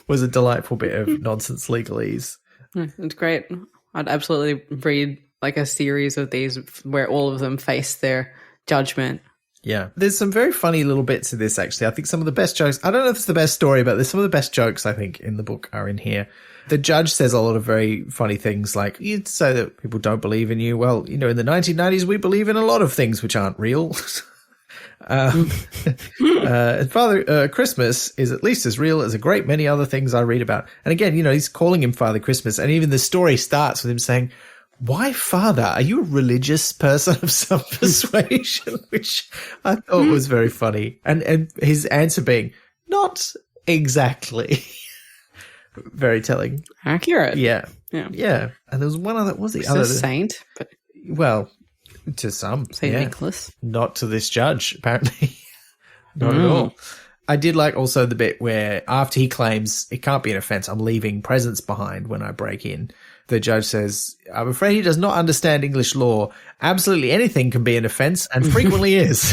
was a delightful bit of nonsense legalese. It's great. I'd absolutely read like a series of these where all of them face their judgment. Yeah. There's some very funny little bits of this, actually. I think some of the best jokes, I don't know if it's the best story, but there's some of the best jokes, I think, in the book are in here. The judge says a lot of very funny things like, you'd say that people don't believe in you. Well, in the 1990s, we believe in a lot of things which aren't real. Father Christmas is at least as real as a great many other things I read about. And again, he's calling him Father Christmas. And even the story starts with him saying, why father? Are you a religious person of some persuasion? Which I thought was very funny. And his answer being, not exactly. Very telling. Accurate. Yeah. And there was one other, what was the other? A saint, but well, to some. St. Nicholas. Not to this judge, apparently. Not at all. I did like also the bit where after he claims it can't be an offense, I'm leaving presents behind when I break in. The judge says, I'm afraid he does not understand English law. Absolutely anything can be an offense and frequently is.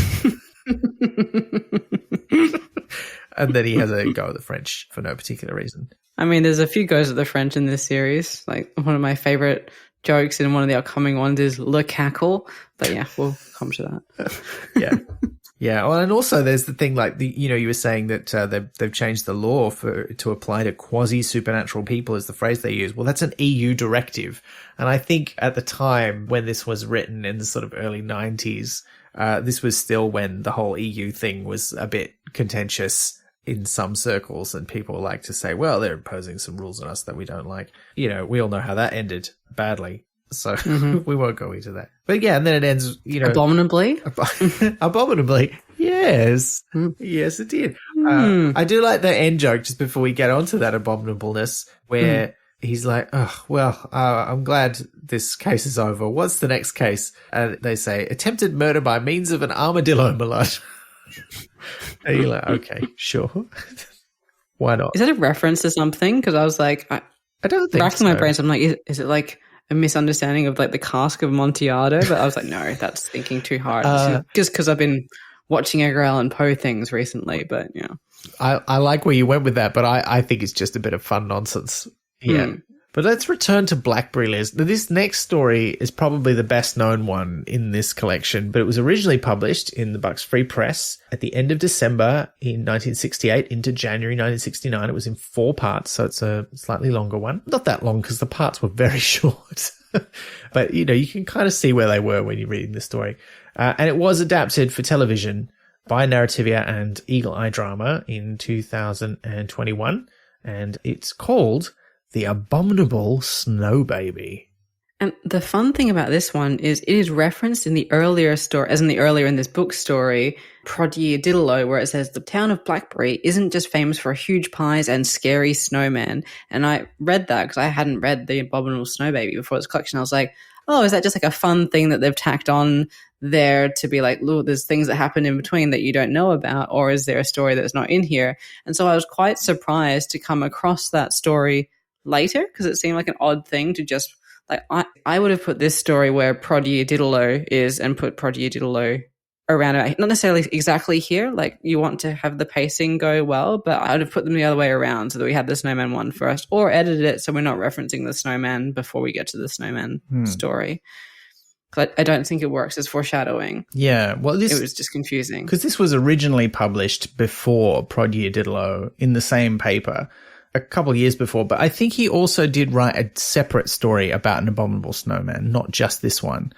And then he has a go at the French for no particular reason. I mean, there's a few goes at the French in this series. Like, one of my favorite jokes in one of the upcoming ones is le cackle. But yeah, we'll come to that. Yeah. Well, and also there's the thing like you were saying that they've changed the law to apply to quasi supernatural people is the phrase they use. Well, that's an EU directive. And I think at the time when this was written in the sort of early 90s, this was still when the whole EU thing was a bit contentious in some circles, and people like to say, well, they're imposing some rules on us that we don't like. We all know how that ended badly. So we won't go into that. But yeah, and then it ends, Abominably? Abominably. Yes. Yes, it did. I do like the end joke just before we get onto that abominableness where he's like, oh, well, I'm glad this case is over. What's the next case? And they say, attempted murder by means of an armadillo malade. And you're like, okay, sure. Why not? Is that a reference to something? Because I was like, I don't think racking my brains. I'm like, is it like a misunderstanding of like the cask of Amontillado? But I was like, no, that's thinking too hard. Just because I've been watching Edgar Allan Poe things recently. But yeah, I like where you went with that, but I think it's just a bit of fun nonsense. Yeah. But let's return to Blackberry Liz. Now, this next story is probably the best known one in this collection, but it was originally published in the Bucks Free Press at the end of December in 1968 into January 1969. It was in 4 parts, so it's a slightly longer one. Not that long because the parts were very short. But, you can kind of see where they were when you're reading the story. And it was adapted for television by Narrativia and Eagle Eye Drama in 2021. And it's called The Abominable Snow Baby. And the fun thing about this one is it is referenced in the earlier story, as in the earlier in this book story, Prodiadillo, where it says the town of Blackberry isn't just famous for huge pies and scary snowmen. And I read that because I hadn't read The Abominable Snow Baby before this collection. I was like, oh, is that just like a fun thing that they've tacked on there to be like, look, there's things that happen in between that you don't know about, or is there a story that's not in here? And so I was quite surprised to come across that story later because it seemed like an odd thing to just like I would have put this story where Prodiadillo is and put Prodiadillo around it, not necessarily exactly here, like you want to have the pacing go well, but I would have put them the other way around so that we had the snowman one first, or edited it so we're not referencing the snowman before we get to the snowman story. But I don't think it works as foreshadowing. Yeah, well, it was just confusing because this was originally published before Prodiadillo in the same paper a couple of years before, but I think he also did write a separate story about an abominable snowman, not just this one,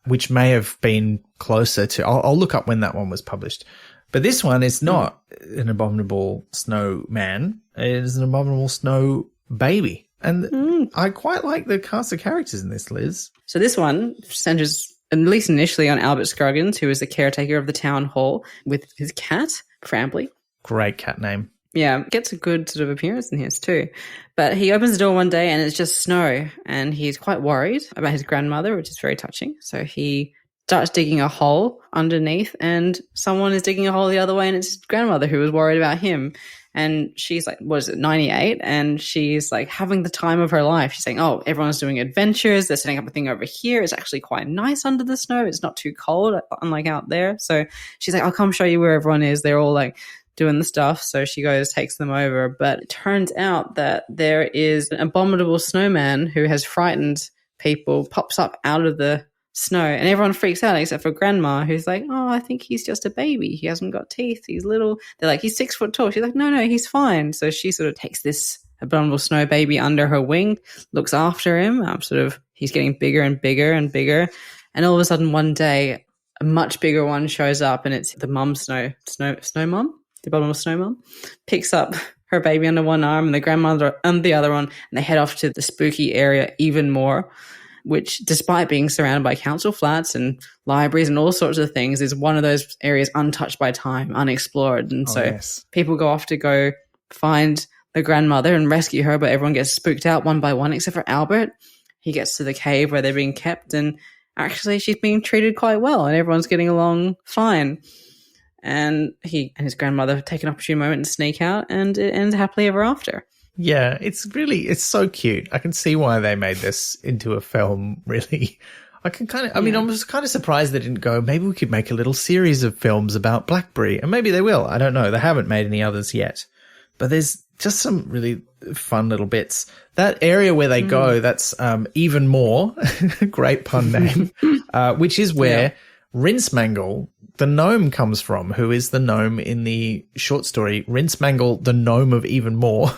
which may have been closer to, I'll look up when that one was published. But this one is not an abominable snowman, it is an abominable snow baby. And I quite like the cast of characters in this, Liz. So this one centers, at least initially, on Albert Scroggins, who is the caretaker of the town hall with his cat, Frambly. Great cat name. Yeah, gets a good sort of appearance in his too. But he opens the door one day and it's just snow and he's quite worried about his grandmother, which is very touching. So he starts digging a hole underneath and someone is digging a hole the other way and it's his grandmother who was worried about him. And she's like, what is it, 98? And she's like having the time of her life. She's saying, oh, everyone's doing adventures. They're setting up a thing over here. It's actually quite nice under the snow. It's not too cold, unlike out there. So she's like, I'll come show you where everyone is. They're all like doing the stuff. So she goes, takes them over. But it turns out that there is an abominable snowman who has frightened people, pops up out of the snow, and everyone freaks out except for Grandma, who's like, oh, I think he's just a baby. He hasn't got teeth. He's little. They're like, he's 6 foot tall. She's like, no, he's fine. So she sort of takes this abominable snow baby under her wing, looks after him. He's getting bigger and bigger and bigger. And all of a sudden one day, a much bigger one shows up, and it's the mum snow mum, the abominable snow mum, picks up her baby under one arm and the grandmother on the other one, and they head off to the spooky area even more, which, despite being surrounded by council flats and libraries and all sorts of things, is one of those areas untouched by time, unexplored. And people go off to go find the grandmother and rescue her, but everyone gets spooked out one by one except for Albert. He gets to the cave where they're being kept, and actually she's being treated quite well and everyone's getting along fine. And he and his grandmother take an opportune moment to sneak out, and it ends happily ever after. Yeah, it's so cute. I can see why they made this into a film, really. I mean, I was kind of surprised they didn't go, maybe we could make a little series of films about Blackberry. And maybe they will. I don't know. They haven't made any others yet. But there's just some really fun little bits. That area where they go, that's Even More, great pun name, which is where Rincemangle, the gnome, comes from, who is the gnome in the short story Rincemangle, the Gnome of Even More,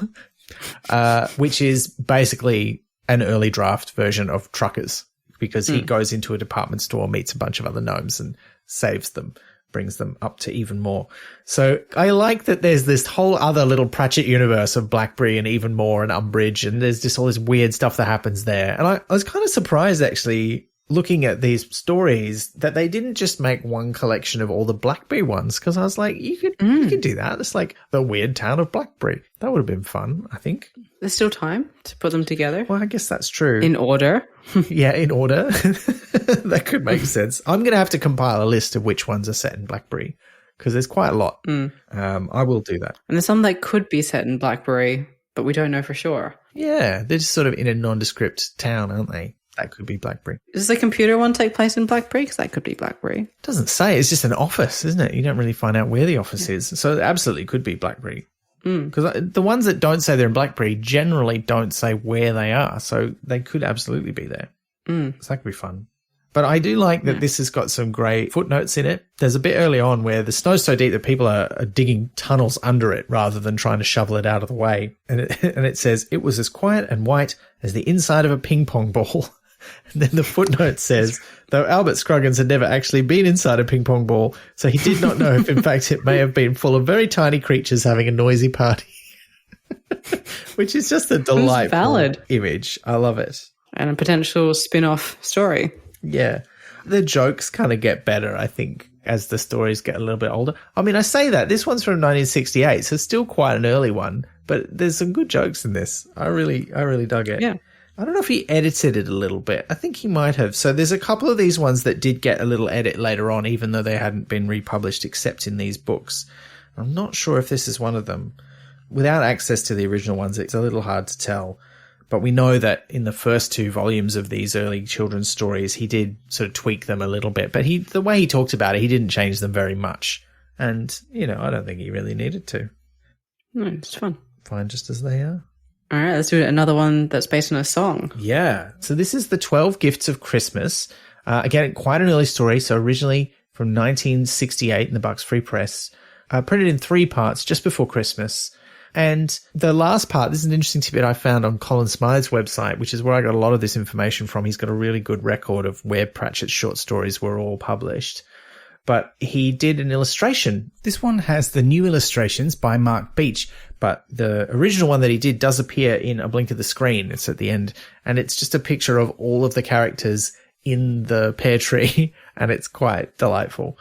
which is basically an early draft version of Truckers, because he goes into a department store, meets a bunch of other gnomes and saves them, brings them up to Even More. So I like that there's this whole other little Pratchett universe of Blackberry and Even More and Umbridge, and there's just all this weird stuff that happens there. And I was kind of surprised, actually, looking at these stories, that they didn't just make one collection of all the Blackberry ones, because I was like, you could do that. It's like the weird town of Blackberry. That would have been fun, I think. There's still time to put them together. Well, I guess that's true. In order. Yeah, in order. That could make sense. I'm going to have to compile a list of which ones are set in Blackberry, because there's quite a lot. I will do that. And there's some that could be set in Blackberry, but we don't know for sure. Yeah, they're just sort of in a nondescript town, aren't they? That could be Blackberry. Does the computer one take place in Blackberry? Because that could be Blackberry. It doesn't say. It's just an office, isn't it? You don't really find out where the office is. So it absolutely could be Blackberry. Because the ones that don't say they're in Blackberry generally don't say where they are. So they could absolutely be there. So that could be fun. But I do like that this has got some great footnotes in it. There's a bit early on where the snow's so deep that people are digging tunnels under it rather than trying to shovel it out of the way. And it says, it was as quiet and white as the inside of a ping pong ball. And then the footnote says, though Albert Scroggins had never actually been inside a ping pong ball, so he did not know if in fact it may have been full of very tiny creatures having a noisy party. Which is just a delightful image. I love it. And a potential spin-off story. Yeah. The jokes kind of get better, I think, as the stories get a little bit older. I mean, I say that. This one's from 1968, so it's still quite an early one, but there's some good jokes in this. I really dug it. Yeah. I don't know if he edited it a little bit. I think he might have. So there's a couple of these ones that did get a little edit later on, even though they hadn't been republished except in these books. I'm not sure if this is one of them. Without access to the original ones, it's a little hard to tell. But we know that in the first 2 volumes of these early children's stories, he did sort of tweak them a little bit. But the way he talked about it, he didn't change them very much. And, I don't think he really needed to. No, it's fun. Fine just as they are. All right, let's do another one that's based on a song. Yeah. So this is the 12 Gifts of Christmas. Again, quite an early story. So originally from 1968 in the Bucks Free Press, printed in 3 parts just before Christmas. And the last part, this is an interesting tidbit I found on Colin Smythe's website, which is where I got a lot of this information from. He's got a really good record of where Pratchett's short stories were all published. But he did an illustration. This one has the new illustrations by Mark Beach, but the original one that he did does appear in A Blink of the Screen. It's at the end, and it's just a picture of all of the characters in the pear tree, and it's quite delightful.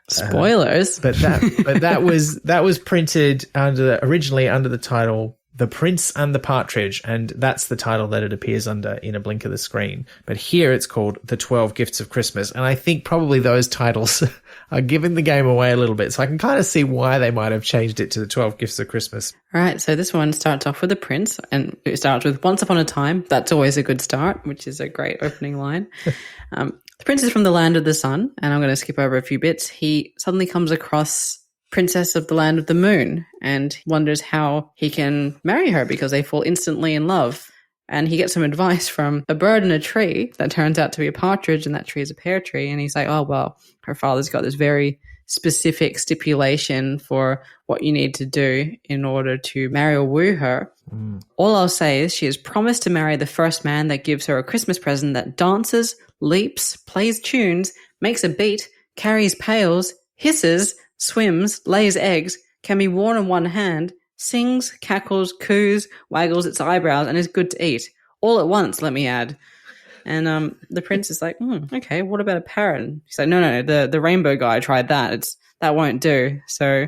Spoilers. But that was printed originally under the title The Prince and the Partridge, and that's the title that it appears under in A Blink of the Screen. But here it's called The 12 Gifts of Christmas, and I think probably those titles are giving the game away a little bit, so I can kind of see why they might have changed it to The 12 Gifts of Christmas. All right, so this one starts off with the prince, and it starts with Once Upon a Time. That's always a good start, which is a great opening line. The prince is from the land of the sun, and I'm going to skip over a few bits. He suddenly comes across Princess of the Land of the Moon and wonders how he can marry her because they fall instantly in love. And he gets some advice from a bird in a tree that turns out to be a partridge, and that tree is a pear tree. And he's like, oh, well, her father's got this very specific stipulation for what you need to do in order to marry or woo her. All I'll say is she has promised to marry the first man that gives her a Christmas present that dances, leaps, plays tunes, makes a beat, carries pails, hisses, swims, lays eggs, can be worn on one hand, sings, cackles, coos, waggles its eyebrows, and is good to eat. All at once, let me add. And the prince is like, okay, what about a parrot? He's like, no, the rainbow guy tried that. That won't do. So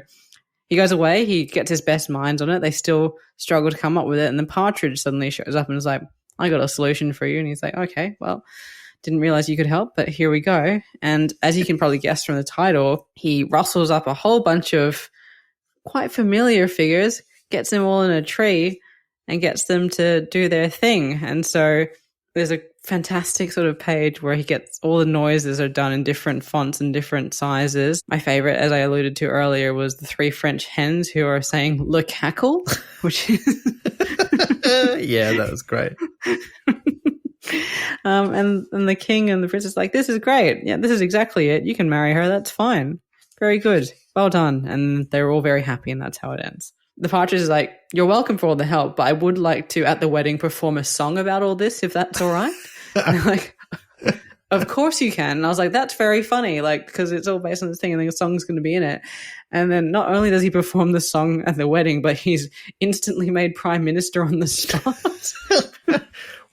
he goes away. He gets his best minds on it. They still struggle to come up with it. And the partridge suddenly shows up and is like, I got a solution for you. And he's like, okay, well, didn't realize you could help, but here we go. And as you can probably guess from the title, he rustles up a whole bunch of quite familiar figures, gets them all in a tree, and gets them to do their thing. And so there's a fantastic sort of page where he gets all the noises are done in different fonts and different sizes. My favorite, as I alluded to earlier, was the 3 French hens who are saying le cackle, which is yeah, that was great. And the king and the princess like, this is great. Yeah, this is exactly it. You can marry her. That's fine. Very good. Well done. And they're all very happy, and that's how it ends. The partridge is like, you're welcome for all the help, but I would like to, at the wedding, perform a song about all this, if that's all right. And they're like, of course you can. And I was like, that's very funny, like, because it's all based on this thing and the song's going to be in it. And then not only does he perform the song at the wedding, but he's instantly made prime minister on the spot.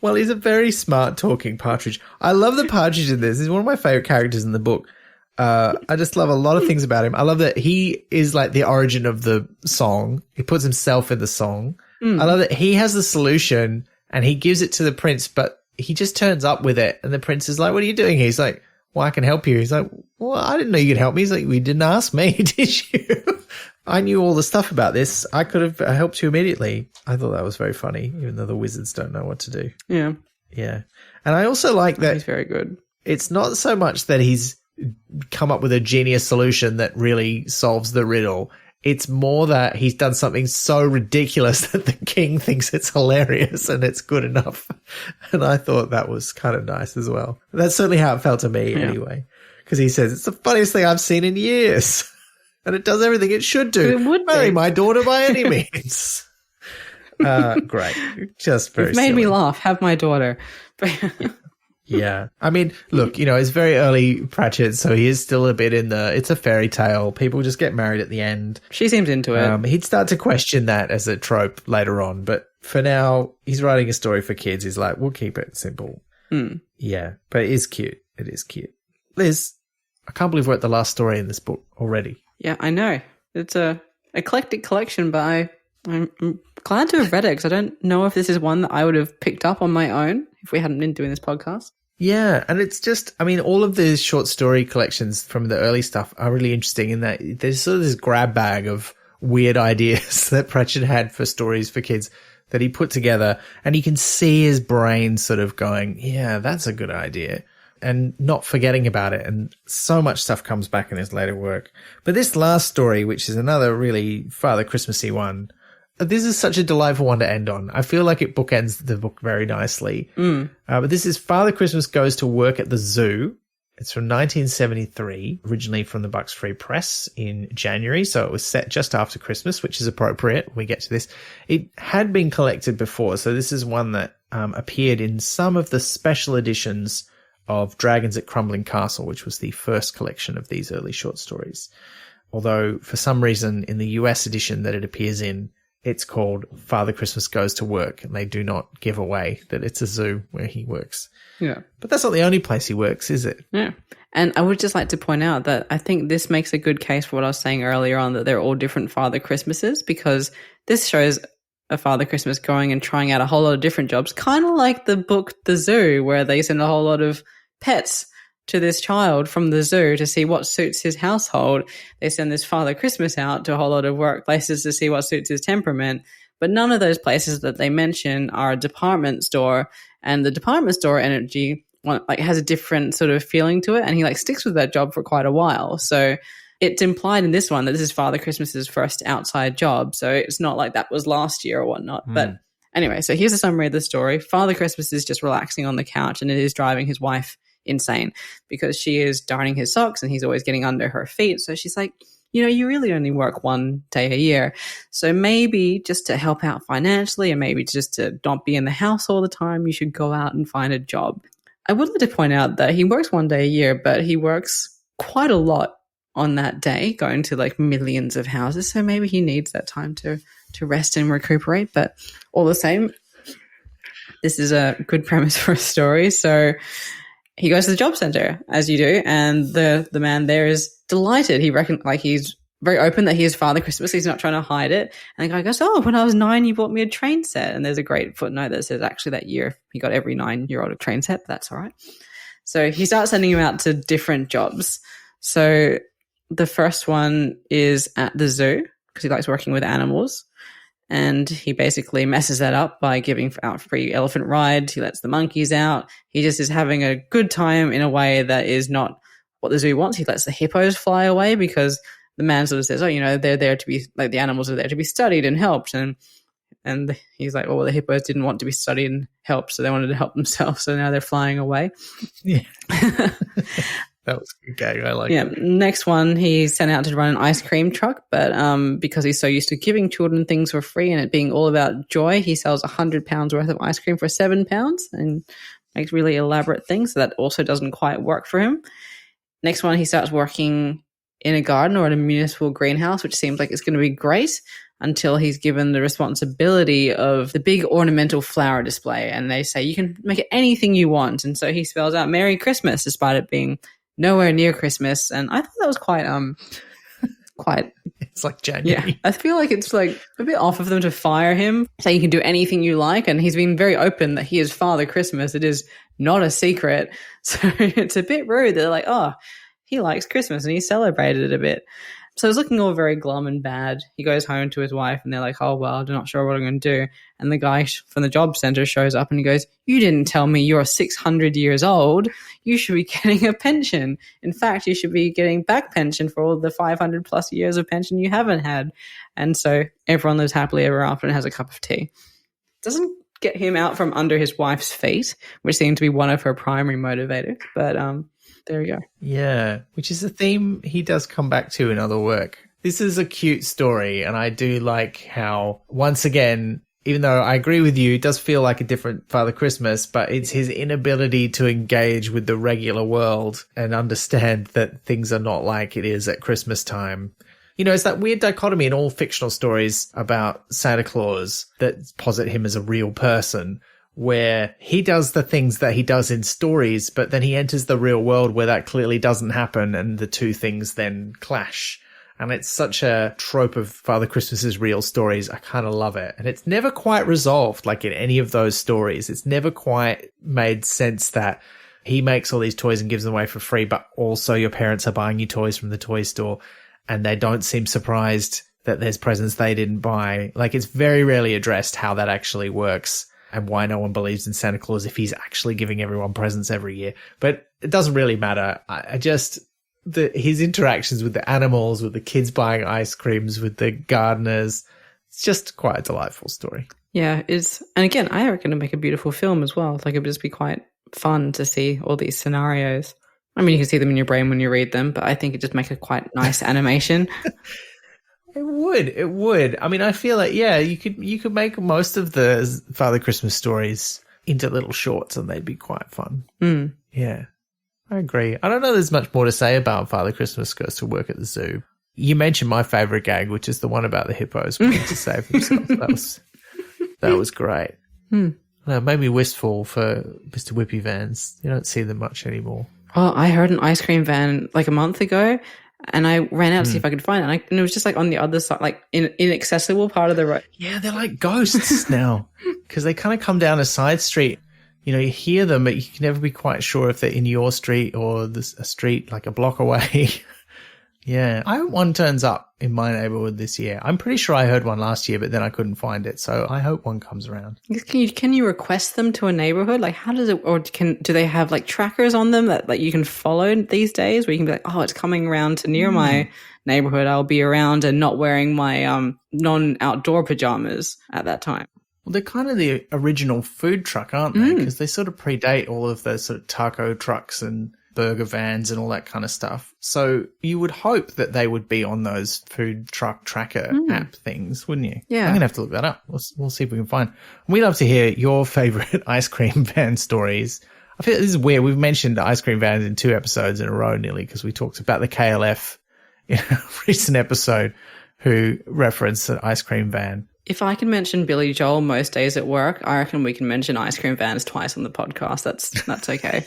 Well, he's a very smart talking partridge. I love the partridge in this. He's one of my favorite characters in the book. I just love a lot of things about him. I love that he is like the origin of the song. He puts himself in the song. I love that he has the solution and he gives it to the prince, but he just turns up with it. And the prince is like, what are you doing here? He's like, well, I can help you. He's like, well, I didn't know you could help me. He's like, you didn't ask me, did you? I knew all the stuff about this. I could have helped you immediately. I thought that was very funny, even though the wizards don't know what to do. Yeah. Yeah. And I also like that. He's very good. It's not so much that he's come up with a genius solution that really solves the riddle. It's more that he's done something so ridiculous that the king thinks it's hilarious and it's good enough. And I thought that was kind of nice as well. That's certainly how it felt to me anyway. Because he says, it's the funniest thing I've seen in years. And it does everything it should do. It would marry my daughter by any means. Great. Just very You've made silly. me laugh. Have my daughter. Yeah. I mean, look, it's very early Pratchett, so he is still a bit in it's a fairy tale. People just get married at the end. She seems into it. He'd start to question that as a trope later on, but for now, he's writing a story for kids. He's like, we'll keep it simple. Yeah, but it is cute. It is cute. Liz, I can't believe we're at the last story in this book already. Yeah, I know. It's a eclectic collection, but I'm glad to have read it because I don't know if this is one that I would have picked up on my own if we hadn't been doing this podcast. Yeah, and it's just, I mean, all of the short story collections from the early stuff are really interesting in that there's sort of this grab bag of weird ideas that Pratchett had for stories for kids that he put together, and you can see his brain sort of going, yeah, that's a good idea, and not forgetting about it. And so much stuff comes back in his later work. But this last story, which is another really Father Christmassy one, this is such a delightful one to end on. I feel like it bookends the book very nicely. But this is Father Christmas Goes to Work at the Zoo. It's from 1973, originally from the Bucks Free Press in January. So it was set just after Christmas, which is appropriate when we get to this. It had been collected before. So this is one that appeared in some of the special editions of Dragons at Crumbling Castle, which was the first collection of these early short stories. Although for some reason in the US edition that it appears in, it's called Father Christmas Goes to Work, and they do not give away that it's a zoo where he works. Yeah. But that's not the only place he works, is it? Yeah. And I would just like to point out that I think this makes a good case for what I was saying earlier on, that they're all different Father Christmases, because this shows a Father Christmas going and trying out a whole lot of different jobs, kind of like the book The Zoo, where they send a whole lot of pets to this child from the zoo to see what suits his household. They send this Father Christmas out to a whole lot of workplaces to see what suits his temperament. But none of those places that they mention are a department store, and the department store energy has a different sort of feeling to it, and he sticks with that job for quite a while. So it's implied in this one that this is Father Christmas's first outside job. So it's not like that was last year or whatnot. But Anyway, so here's a summary of the story. Father Christmas is just relaxing on the couch, and it is driving his wife insane because she is darning his socks and he's always getting under her feet. So she's like, you really only work one day a year. So maybe just to help out financially and maybe just to not be in the house all the time, you should go out and find a job. I would like to point out that he works one day a year, but he works quite a lot on that day, going to like millions of houses. So maybe he needs that time to rest and recuperate. But all the same, this is a good premise for a story. So he goes to the job center, as you do, and the man there is delighted. He's very open that he is Father Christmas. He's not trying to hide it. And the guy goes, "Oh, when I was 9, you bought me a train set." And there's a great footnote that says actually that year he got every 9-year-old a train set, but that's all right. So he starts sending him out to different jobs. So the first one is at the zoo because he likes working with animals. And he basically messes that up by giving out free elephant rides. He lets the monkeys out. He just is having a good time in a way that is not what the zoo wants. He lets the hippos fly away because the man sort of says, they're there to be, like, the animals are there to be studied and helped. And he's like, well, the hippos didn't want to be studied and helped, so they wanted to help themselves. So now they're flying away. Yeah. That was a good gag. I like it. Next one, he sent out to run an ice cream truck, but because he's so used to giving children things for free and it being all about joy, he sells 100 pounds worth of ice cream for 7 pounds and makes really elaborate things. So that also doesn't quite work for him. Next one, he starts working in a garden or at a municipal greenhouse, which seems like it's going to be great until he's given the responsibility of the big ornamental flower display. And they say, you can make it anything you want. And so he spells out Merry Christmas despite it being nowhere near Christmas. And I thought that was quite it's like January. Yeah, I feel like it's like a bit off of them to fire him, say you can do anything you like. And he's been very open that he is Father Christmas. It is not a secret. So it's a bit rude. They're like, oh, he likes Christmas and he celebrated it a bit. So it's looking all very glum and bad. He goes home to his wife and they're like, oh, well, I'm not sure what I'm going to do. And the guy from the job center shows up and he goes, you didn't tell me you're 600 years old. You should be getting a pension. In fact, you should be getting back pension for all the 500 plus years of pension you haven't had. And so everyone lives happily ever after and has a cup of tea. Doesn't get him out from under his wife's feet, which seemed to be one of her primary motivators. But there we go. Yeah, which is a theme he does come back to in other work. This is a cute story, and I do like how, once again, even though I agree with you, it does feel like a different Father Christmas, but it's his inability to engage with the regular world and understand that things are not like it is at Christmas time. It's that weird dichotomy in all fictional stories about Santa Claus that posit him as a real person, where he does the things that he does in stories, but then he enters the real world where that clearly doesn't happen, and the two things then clash. And it's such a trope of Father Christmas's real stories. I kind of love it. And it's never quite resolved, like in any of those stories. It's never quite made sense that he makes all these toys and gives them away for free, but also your parents are buying you toys from the toy store, and they don't seem surprised that there's presents they didn't buy. Like, it's very rarely addressed how that actually works and why no one believes in Santa Claus if he's actually giving everyone presents every year. But it doesn't really matter. His interactions with the animals, with the kids buying ice creams, with the gardeners, it's just quite a delightful story. Yeah, and again, I reckon it'd make a beautiful film as well. Like, it would just be quite fun to see all these scenarios. I mean, you can see them in your brain when you read them, but I think it just make a quite nice animation. It would. I mean, I feel like, yeah, you could make most of the Father Christmas stories into little shorts and they'd be quite fun. Mm. Yeah, I agree. I don't know there's much more to say about Father Christmas Goes to Work at the Zoo. You mentioned my favorite gag, which is the one about the hippos wanting to save themselves. That was great. Mm. It made me wistful for Mr. Whippy vans. You don't see them much anymore. Oh, I heard an ice cream van like a month ago, and I ran out to see if I could find it. And it was just like on the other side, like in an inaccessible part of the road. Yeah, they're like ghosts now because they kind of come down a side street. You hear them, but you can never be quite sure if they're in your street or a street like a block away. Yeah, I hope one turns up in my neighborhood this year. I'm pretty sure I heard one last year, but then I couldn't find it. So I hope one comes around. Can you request them to a neighborhood? Like, how does it, or do they have like trackers on them that like you can follow these days where you can be like, oh, it's coming around to near my neighborhood. I'll be around and not wearing my non-outdoor pajamas at that time. Well, they're kind of the original food truck, aren't they? Because they sort of predate all of the sort of taco trucks and burger vans and all that kind of stuff. So you would hope that they would be on those food truck tracker app things, wouldn't you? Yeah. I'm going to have to look that up. We'll see if we can find. We love to hear your favorite ice cream van stories. I feel this is weird. We've mentioned ice cream vans in 2 episodes in a row nearly because we talked about the KLF in a recent episode who referenced an ice cream van. If I can mention Billy Joel most days at work, I reckon we can mention ice cream vans twice on the podcast. That's okay.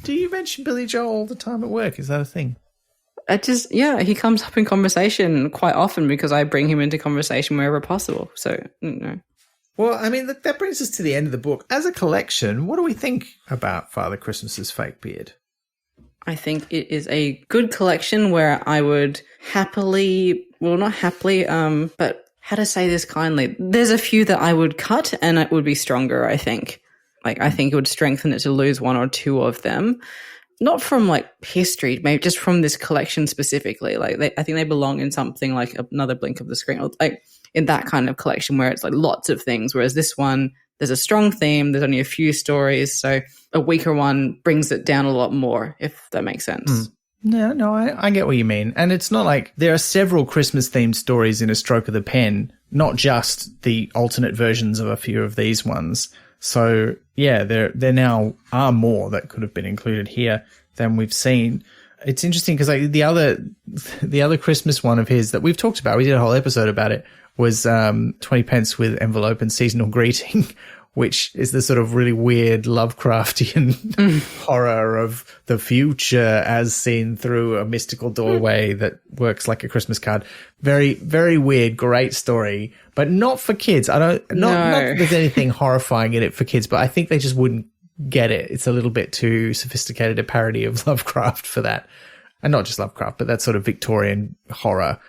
Do you mention Billy Joel all the time at work? Is that a thing? He comes up in conversation quite often because I bring him into conversation wherever possible. So, Well, I mean, that brings us to the end of the book. As a collection, what do we think about Father Christmas's fake beard? I think it is a good collection where I would happily, well, not happily, but how to say this kindly, there's a few that I would cut and it would be stronger, I think. Like, I think it would strengthen it to lose 1 or 2 of them. Not from, like, history, maybe just from this collection specifically. Like, I think they belong in something like Another Blink of the Screen, or like in that kind of collection where it's, like, lots of things. Whereas this one, there's a strong theme, there's only a few stories, so a weaker one brings it down a lot more, if that makes sense. No, I get what you mean. And it's not like there are several Christmas-themed stories in A Stroke of the Pen, not just the alternate versions of a few of these ones. So, yeah, there now are more that could have been included here than we've seen. It's interesting because like the other Christmas one of his that we've talked about, we did a whole episode about it, was 20 pence with envelope and seasonal greeting, which is the sort of really weird Lovecraftian horror of the future as seen through a mystical doorway that works like a Christmas card. Very, very weird, great story, but not for kids. Not that there's anything horrifying in it for kids, but I think they just wouldn't get it. It's a little bit too sophisticated a parody of Lovecraft for that. And not just Lovecraft, but that sort of Victorian horror.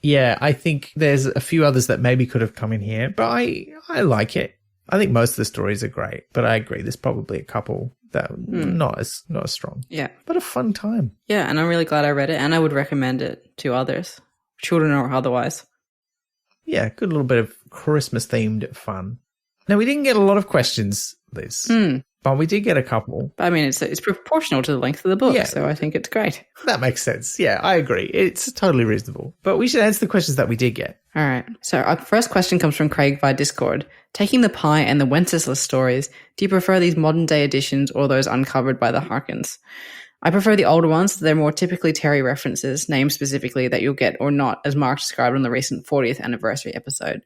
Yeah, I think there's a few others that maybe could have come in here, but I like it. I think most of the stories are great, but I agree there's probably a couple that not as strong. Yeah. But a fun time. Yeah, and I'm really glad I read it, and I would recommend it to others, children or otherwise. Yeah, good little bit of Christmas-themed fun. Now, we didn't get a lot of questions, Liz, but we did get a couple. I mean, it's proportional to the length of the book, so I think it's great. That makes sense. Yeah, I agree. It's totally reasonable. But we should answer the questions that we did get. All right. So our first question comes from Craig via Discord. Taking the Pie and the Wenceslas stories, do you prefer these modern-day editions or those uncovered by the Harkins? I prefer the older ones. They're more typically Terry references, names specifically that you'll get or not, as Mark described on the recent 40th anniversary episode.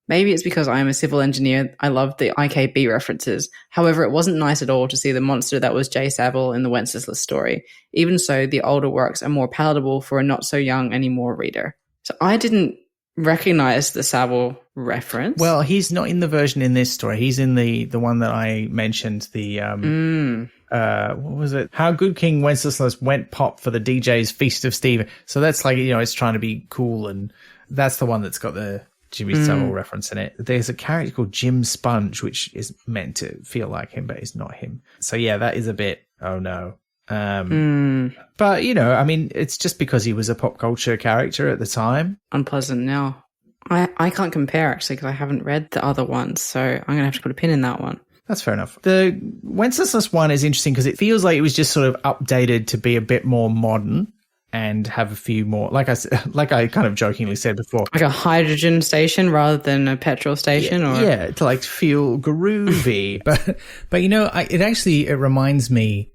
Maybe it's because I am a civil engineer. I love the IKB references. However, it wasn't nice at all to see the monster that was Jay Savile in the Wenceslas story. Even so, the older works are more palatable for a not-so-young anymore reader. So I didn't recognize the Savile reference. Well, he's not in the version in this story. He's in the one that I mentioned, the what was it? How Good King Wenceslas Went Pop for the DJ's Feast of Stephen. So that's like, it's trying to be cool, and that's the one that's got the Jimmy Savile reference in it. There's a character called Jim Sponge, which is meant to feel like him, but it's not him. So yeah, that is a bit, oh no. But, I mean, it's just because he was a pop culture character at the time. Unpleasant now. I can't compare, actually, because I haven't read the other ones, so I'm going to have to put a pin in that one. That's fair enough. The Wenceslas one is interesting because it feels like it was just sort of updated to be a bit more modern and have a few more, like I kind of jokingly said before, like a hydrogen station rather than a petrol station, to like feel groovy. but it reminds me.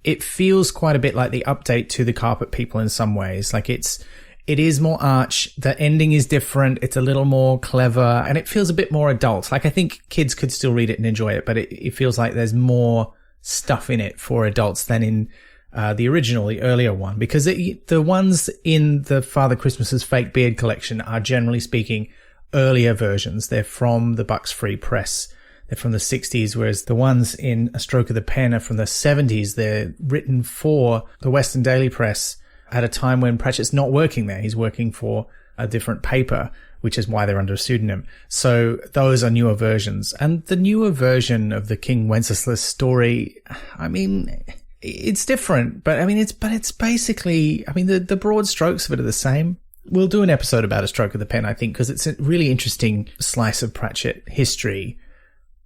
It feels quite a bit like the update to The Carpet People in some ways. Like it is more arch. The ending is different. It's a little more clever, and it feels a bit more adult. Like I think kids could still read it and enjoy it, but it feels like there's more stuff in it for adults than in the earlier one, because the ones in the Father Christmas's Fake Beard collection are generally speaking earlier versions. They're from the Bucks Free Press. They're from the 60s, whereas the ones in A Stroke of the Pen are from the 70s. They're written for the Western Daily Press at a time when Pratchett's not working there. He's working for a different paper, which is why they're under a pseudonym. So those are newer versions. And the newer version of the King Wenceslas story, I mean, it's different, but I mean, it's basically, I mean, the broad strokes of it are the same. We'll do an episode about A Stroke of the Pen, I think, because it's a really interesting slice of Pratchett history.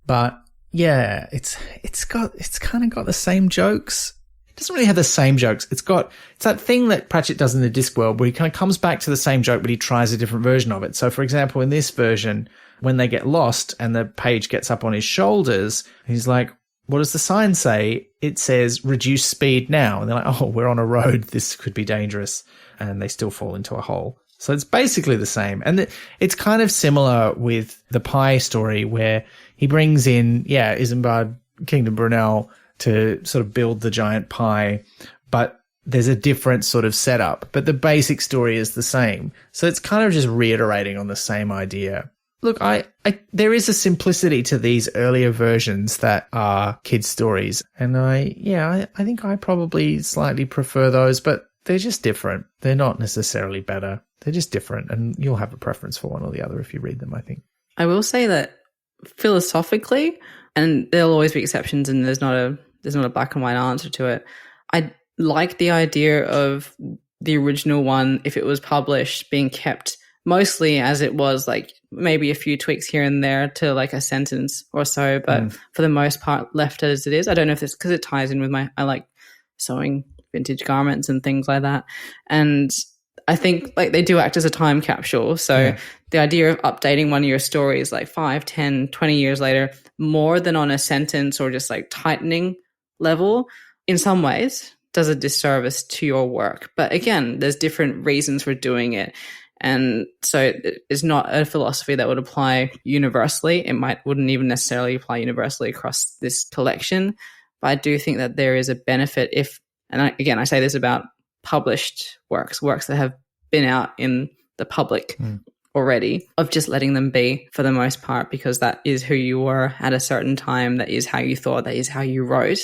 But yeah, it's kind of got the same jokes. It doesn't really have the same jokes. It's that thing that Pratchett does in the Discworld where he kind of comes back to the same joke, but he tries a different version of it. So, for example, in this version, when they get lost and the page gets up on his shoulders, he's like, what does the sign say? It says, reduce speed now. And they're like, oh, we're on a road. This could be dangerous. And they still fall into a hole. So it's basically the same. And it's kind of similar with the pie story where he brings in, Isambard Kingdom Brunel to sort of build the giant pie, but there's a different sort of setup. But the basic story is the same. So it's kind of just reiterating on the same idea. Look, there is a simplicity to these earlier versions that are kids' stories. And I think I probably slightly prefer those, but they're just different. They're not necessarily better. They're just different. And you'll have a preference for one or the other if you read them, I think. I will say that philosophically, and there'll always be exceptions and there's not a black and white answer to it. I like the idea of the original one, if it was published, being kept mostly as it was, like maybe a few tweaks here and there to like a sentence or so, but for the most part left as it is. I don't know if it's because it ties in with I like sewing vintage garments and things like that. And I think like they do act as a time capsule. So the idea of updating one of your stories like 5, 10, 20 years later, more than on a sentence or just like tightening level, in some ways does a disservice to your work. But again, there's different reasons for doing it. And so it's not a philosophy that would apply universally. It wouldn't even necessarily apply universally across this collection. But I do think that there is a benefit if, and I say this about published works that have been out in the public already, of just letting them be for the most part, because that is who you were at a certain time. That is how you thought. That is how you wrote.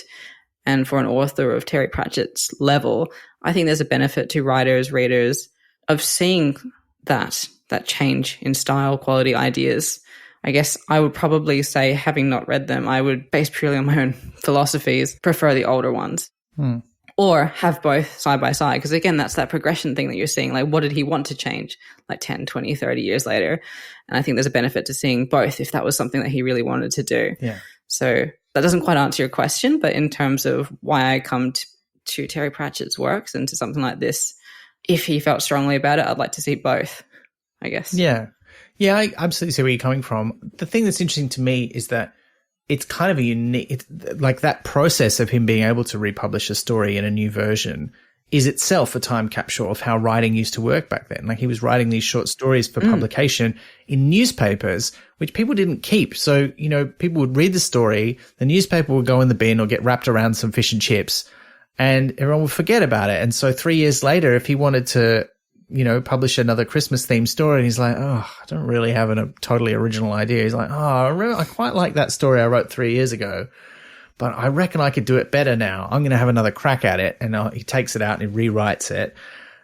And for an author of Terry Pratchett's level, I think there's a benefit to writers, readers, of seeing that change in style, quality, ideas. I guess I would probably say, having not read them, I would, based purely on my own philosophies, prefer the older ones. Or have both side by side. Because again, that's that progression thing that you're seeing. Like, what did he want to change like 10, 20, 30 years later? And I think there's a benefit to seeing both if that was something that he really wanted to do. Yeah. So that doesn't quite answer your question, but in terms of why I come to Terry Pratchett's works and to something like this, if he felt strongly about it, I'd like to see both, I guess. Yeah. Yeah, I absolutely see where you're coming from. The thing that's interesting to me is that it's kind of a unique, like that process of him being able to republish a story in a new version is itself a time capsule of how writing used to work back then. Like, he was writing these short stories for publication in newspapers, which people didn't keep. So, people would read the story, the newspaper would go in the bin or get wrapped around some fish and chips, and everyone would forget about it. And so 3 years later, if he wanted to, publish another Christmas themed story, and he's like, oh, I don't really have a totally original idea. He's like, oh, I quite like that story I wrote 3 years ago, but I reckon I could do it better now. I'm going to have another crack at it. And he takes it out and he rewrites it.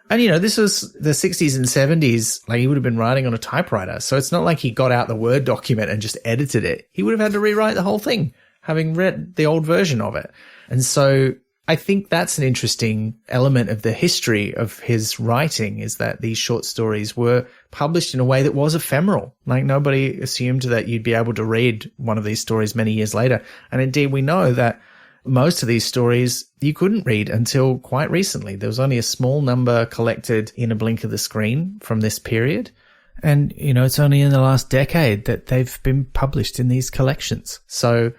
And, this was the 60s and 70s. Like, he would have been writing on a typewriter. So it's not like he got out the Word document and just edited it. He would have had to rewrite the whole thing, having read the old version of it. And so I think that's an interesting element of the history of his writing, is that these short stories were published in a way that was ephemeral. Like, nobody assumed that you'd be able to read one of these stories many years later. And indeed, we know that most of these stories you couldn't read until quite recently. There was only a small number collected in a blink of the screen from this period. And, it's only in the last decade that they've been published in these collections. So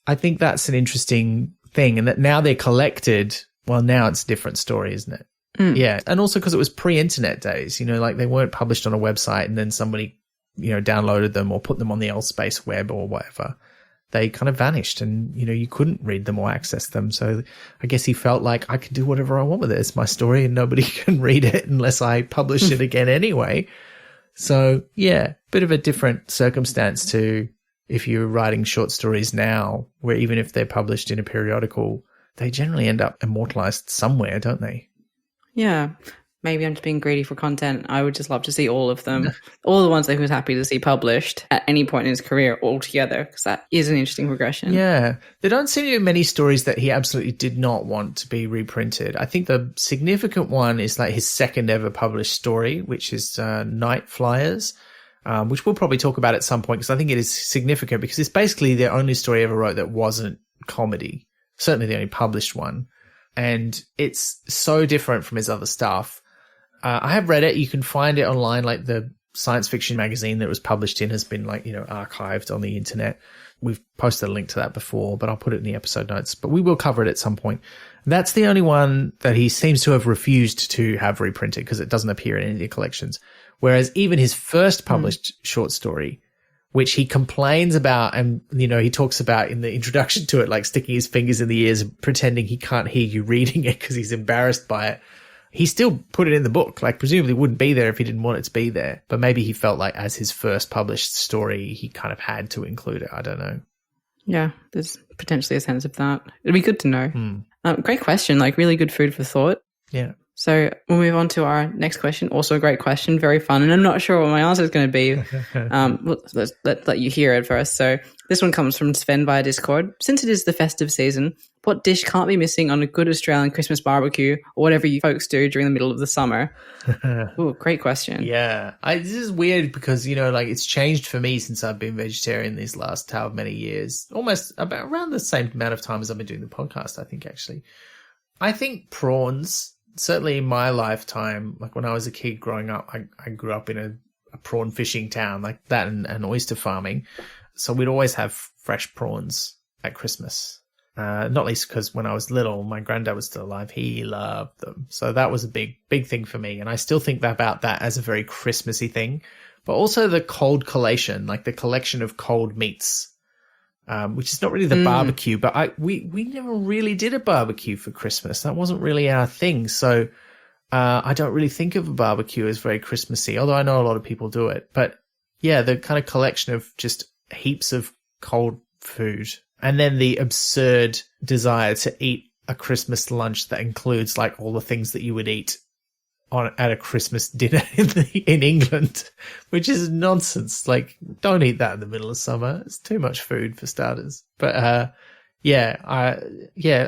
I think that's an interesting thing, and that now they're collected. Well, now it's a different story, isn't it? Yeah. And also because it was pre-internet days, like they weren't published on a website and then somebody, downloaded them or put them on the L-Space web or whatever. They kind of vanished, and, you couldn't read them or access them. So I guess he felt like, I can do whatever I want with it. It's my story and nobody can read it unless I publish it again anyway. So yeah, bit of a different circumstance to if you're writing short stories now, where even if they're published in a periodical, they generally end up immortalized somewhere, don't they? Yeah. maybe I'm just being greedy for content. I would just love to see all of them, all the ones that he was happy to see published at any point in his career all together, because that is an interesting progression. Yeah. There don't seem to be many stories that he absolutely did not want to be reprinted. I think the significant one is like his second ever published story, which is Night Flyers, which we'll probably talk about at some point, because I think it is significant because it's basically the only story he ever wrote that wasn't comedy, certainly the only published one. And it's so different from his other stuff. I have read it. You can find it online. Like the science fiction magazine that was published in has been like, archived on the internet. We've posted a link to that before, but I'll put it in the episode notes. But we will cover it at some point. That's the only one that he seems to have refused to have reprinted because it doesn't appear in any of the collections. Whereas even his first published short story, which he complains about, and, he talks about in the introduction to it, like sticking his fingers in the ears and pretending he can't hear you reading it because he's embarrassed by it. He still put it in the book, like presumably wouldn't be there if he didn't want it to be there. But maybe he felt like as his first published story, he kind of had to include it. I don't know. Yeah, there's potentially a sense of that. It'd be good to know. Great question, like really good food for thought. Yeah. So we'll move on to our next question. Also a great question, very fun. And I'm not sure what my answer is going to be. Let's let you hear it first. So this one comes from Sven via Discord. Since it is the festive season, what dish can't be missing on a good Australian Christmas barbecue or whatever you folks do during the middle of the summer? Ooh, great question. Yeah. This is weird because, like it's changed for me since I've been vegetarian these last however many years. Almost about around the same amount of time as I've been doing the podcast, I think, actually. I think prawns, certainly in my lifetime, like when I was a kid growing up, I grew up in a prawn fishing town like that and oyster farming. So we'd always have fresh prawns at Christmas. Not least because when I was little, my granddad was still alive. He loved them. So that was a big, big thing for me. And I still think about that as a very Christmassy thing. But also the cold collation, like the collection of cold meats, which is not really the barbecue, but we never really did a barbecue for Christmas. That wasn't really our thing. So I don't really think of a barbecue as very Christmassy, although I know a lot of people do it. But yeah, the kind of collection of just heaps of cold food. And then the absurd desire to eat a Christmas lunch that includes like all the things that you would eat at a Christmas dinner in England, which is nonsense. Like, don't eat that in the middle of summer. It's too much food for starters. But I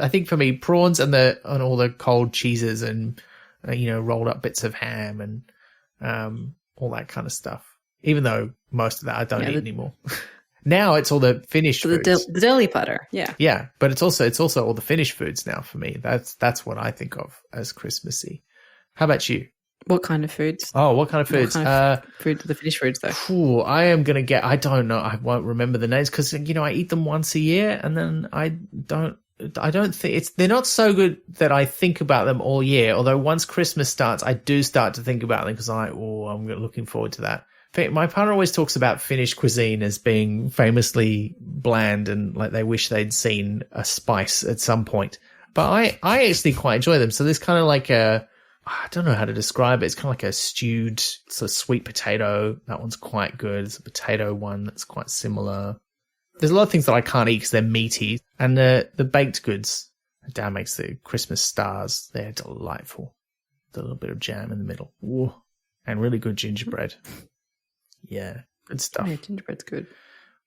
think for me, prawns and all the cold cheeses and rolled up bits of ham and all that kind of stuff. Even though most of that I don't eat anymore. Now it's all the finished foods. The deli putter, yeah. Yeah, but it's also all the finished foods now for me. That's what I think of as Christmassy. How about you? What kind of foods? Oh, what kind of foods? What kind of food, the finished foods, though? I am going to get, I don't know. I won't remember the names because, I eat them once a year and then I don't think they're not so good that I think about them all year. Although once Christmas starts, I do start to think about them because I'm looking forward to that. In fact, my partner always talks about Finnish cuisine as being famously bland and like they wish they'd seen a spice at some point. But I actually quite enjoy them. So there's kind of like I don't know how to describe it. It's kind of like a stewed sort of sweet potato. That one's quite good. There's a potato one that's quite similar. There's a lot of things that I can't eat because they're meaty. And the baked goods, Dad makes the Christmas stars. They're delightful. With a little bit of jam in the middle. Ooh. And really good gingerbread. Yeah, good stuff. Yeah, gingerbread's good.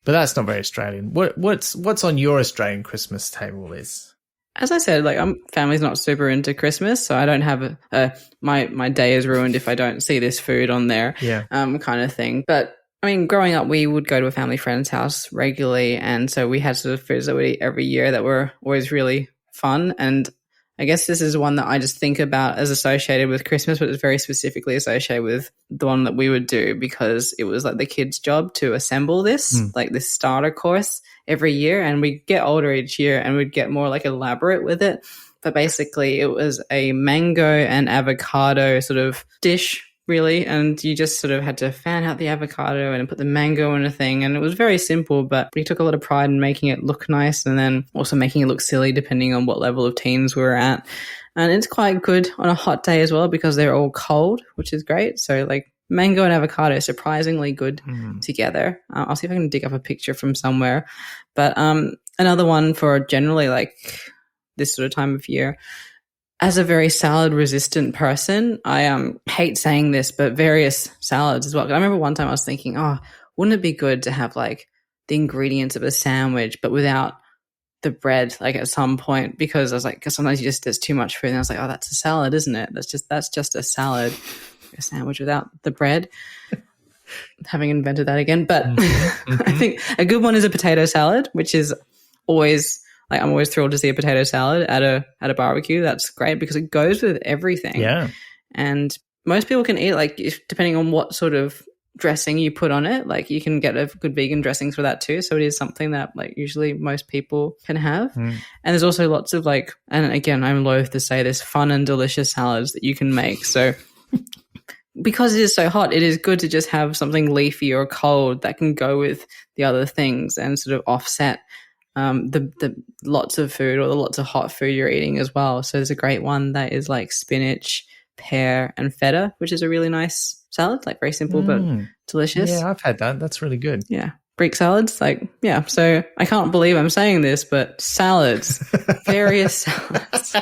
But that's not very Australian. What's on your Australian Christmas table, Liz? As I said, like family's not super into Christmas, so I don't have my day is ruined if I don't see this food on there. Yeah. Kind of thing. But I mean, growing up, we would go to a family friend's house regularly, and so we had sort of foods that we'd eat every year that were always really fun. And I guess this is one that I just think about as associated with Christmas, but it's very specifically associated with the one that we would do because it was like the kids' job to assemble this, like this starter course every year. And we get older each year and we'd get more like elaborate with it. But basically it was a mango and avocado sort of dish, really. And you just sort of had to fan out the avocado and put the mango in a thing. And it was very simple, but we took a lot of pride in making it look nice and then also making it look silly depending on what level of teens we were at. And it's quite good on a hot day as well because they're all cold, which is great. So like mango and avocado surprisingly good together. I'll see if I can dig up a picture from somewhere. But another one for generally like this sort of time of year, as a very salad resistant person, I hate saying this, but various salads as well. I remember one time I was thinking, oh, wouldn't it be good to have like the ingredients of a sandwich, but without the bread, like at some point, because I was like, because sometimes there's too much food. And I was like, oh, that's a salad, isn't it? That's just a salad, a sandwich without the bread. Having invented that again. But I think a good one is a potato salad, which is always, like, I'm always thrilled to see a potato salad at a barbecue. That's great because it goes with everything. Yeah. And most people can eat, like, depending on what sort of dressing you put on it, like you can get a good vegan dressings for that too. So it is something that like usually most people can have. And there's also lots of like, and again, I'm loath to say this, fun and delicious salads that you can make. So because it is so hot, it is good to just have something leafy or cold that can go with the other things and sort of offset the lots of food or the lots of hot food you're eating as well. So there's a great one that is like spinach, pear, and feta, which is a really nice salad, like very simple but delicious. Yeah, I've had that. That's really good. Yeah. Greek salads, like, yeah. So I can't believe I'm saying this, but salads, various salads.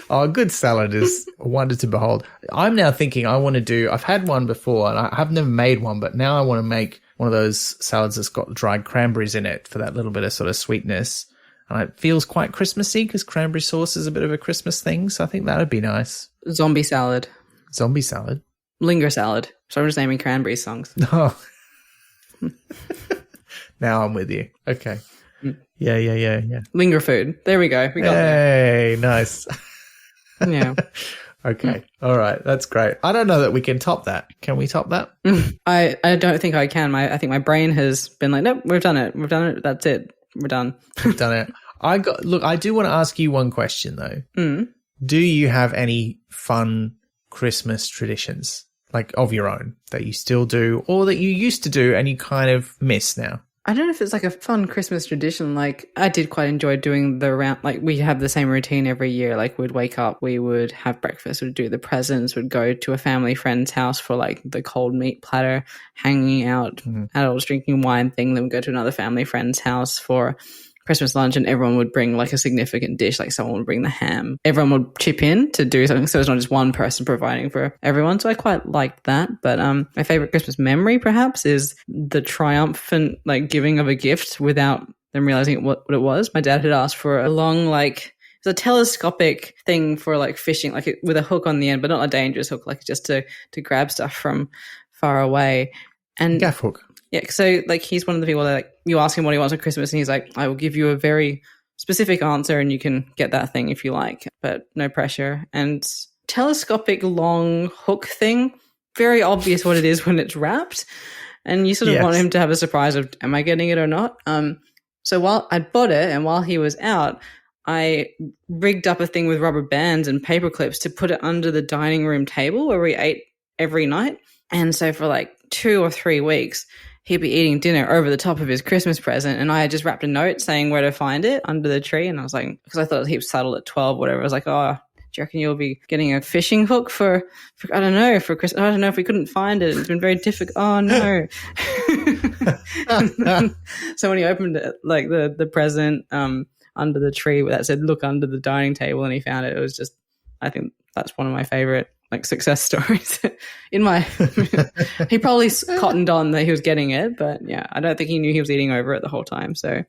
Oh, a good salad is a wonder to behold. I'm now thinking I've had one before and I've never made one, but now I want to make one of those salads that's got dried cranberries in it for that little bit of sort of sweetness. And it feels quite Christmassy because cranberry sauce is a bit of a Christmas thing. So I think that would be nice. Zombie salad. Zombie salad. Linger salad. So I'm just naming cranberry songs. Oh. Now I'm with you. Okay. Yeah. Linger food. There we go. We got there. Hey, nice. Yeah. Okay. All right. That's great. I don't know that we can top that. Can we top that? I don't think I can. I think my brain has been like, nope, we've done it. We've done it. That's it. We're done. We've done it. I do want to ask you one question though. Do you have any fun Christmas traditions, like of your own, that you still do or that you used to do and you kind of miss now? I don't know if it's like a fun Christmas tradition. Like I did quite enjoy doing the round, like we have the same routine every year. Like we'd wake up, we would have breakfast, we'd do the presents, we'd go to a family friend's house for like the cold meat platter, hanging out, adults drinking wine thing. Then we'd go to another family friend's house for Christmas lunch and everyone would bring like a significant dish, like someone would bring the ham. Everyone would chip in to do something, so it's not just one person providing for everyone. So I quite liked that. But my favorite Christmas memory perhaps is the triumphant like giving of a gift without them realizing what it was. My dad had asked for a long like it's a telescopic thing for like fishing, like with a hook on the end, but not a dangerous hook, like just to grab stuff from far away. And gaff hook. Yeah, so like he's one of the people that like you ask him what he wants for Christmas and he's like, I will give you a very specific answer and you can get that thing if you like, but no pressure. And telescopic long hook thing, very obvious what it is when it's wrapped. And you sort of want him to have a surprise of, am I getting it or not? So while I bought it and while he was out, I rigged up a thing with rubber bands and paper clips to put it under the dining room table where we ate every night. And so for like 2 or 3 weeks, he'd be eating dinner over the top of his Christmas present. And I had just wrapped a note saying where to find it under the tree. And I was like, because I thought he was settled at 12, whatever. I was like, oh, do you reckon you'll be getting a fishing hook for I don't know, for Christmas? I don't know if we couldn't find it. It's been very difficult. Oh, no. So when he opened it, like the present under the tree that said, look under the dining table, and he found it, it was just, I think that's one of my favorite like success stories in my he probably cottoned on that he was getting it, but yeah, I don't think he knew he was eating over it the whole time. So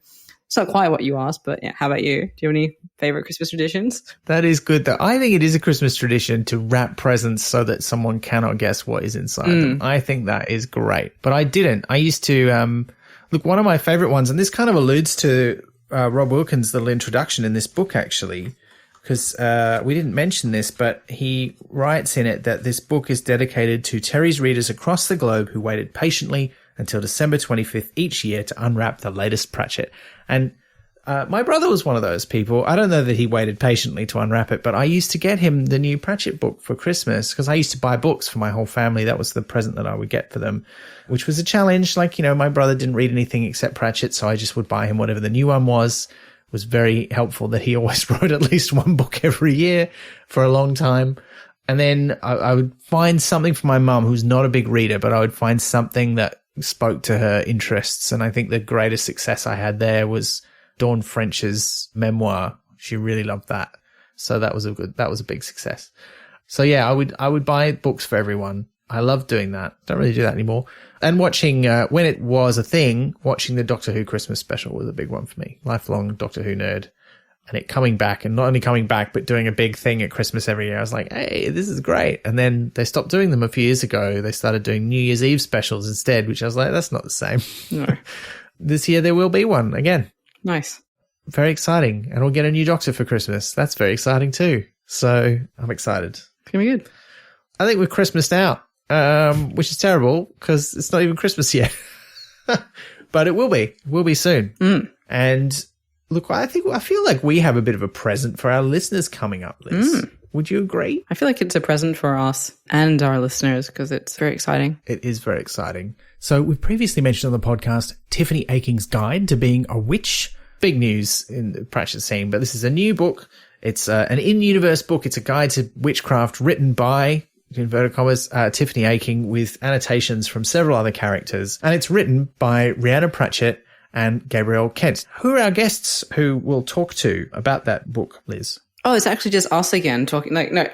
it's not quite what you asked, but yeah, how about you? Do you have any favorite Christmas traditions? That is good though. I think it is a Christmas tradition to wrap presents so that someone cannot guess what is inside them. I think that is great, but I didn't. I used to look, one of my favorite ones, and this kind of alludes to Rob Wilkins' little introduction in this book actually, because we didn't mention this, but he writes in it that this book is dedicated to Terry's readers across the globe who waited patiently until December 25th each year to unwrap the latest Pratchett. And my brother was one of those people. I don't know that he waited patiently to unwrap it, but I used to get him the new Pratchett book for Christmas because I used to buy books for my whole family. That was the present that I would get for them, which was a challenge. Like, you know, my brother didn't read anything except Pratchett, so I just would buy him whatever the new one was. Was very helpful that he always wrote at least one book every year for a long time. And then I would find something for my mum who's not a big reader, but I would find something that spoke to her interests. And I think the greatest success I had there was Dawn French's memoir. She really loved that. So that was a big success. So yeah, I would buy books for everyone. I love doing that. Don't really do that anymore. And watching, when it was a thing, watching the Doctor Who Christmas special was a big one for me. Lifelong Doctor Who nerd. And it coming back, and not only coming back, but doing a big thing at Christmas every year. I was like, hey, this is great. And then they stopped doing them a few years ago. They started doing New Year's Eve specials instead, which I was like, that's not the same. No. This year there will be one again. Nice. Very exciting. And we'll get a new Doctor for Christmas. That's very exciting too. So I'm excited. It's going to be good. I think we've Christmased out, which is terrible because it's not even Christmas yet. But it will be. It will be soon. And look, I feel like we have a bit of a present for our listeners coming up, Liz. Would you agree? I feel like it's a present for us and our listeners because it's very exciting. It is very exciting. So we've previously mentioned on the podcast Tiffany Aching's Guide to Being a Witch. Big news in the Pratchett scene, but this is a new book. It's an in-universe book. It's a guide to witchcraft written by, in inverted commas, Tiffany Aching with annotations from several other characters. And it's written by Rhianna Pratchett and Gabrielle Kent. Who are our guests who we'll talk to about that book, Liz? Oh, it's actually just us again talking. Like, no,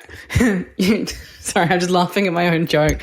sorry, I'm just laughing at my own joke.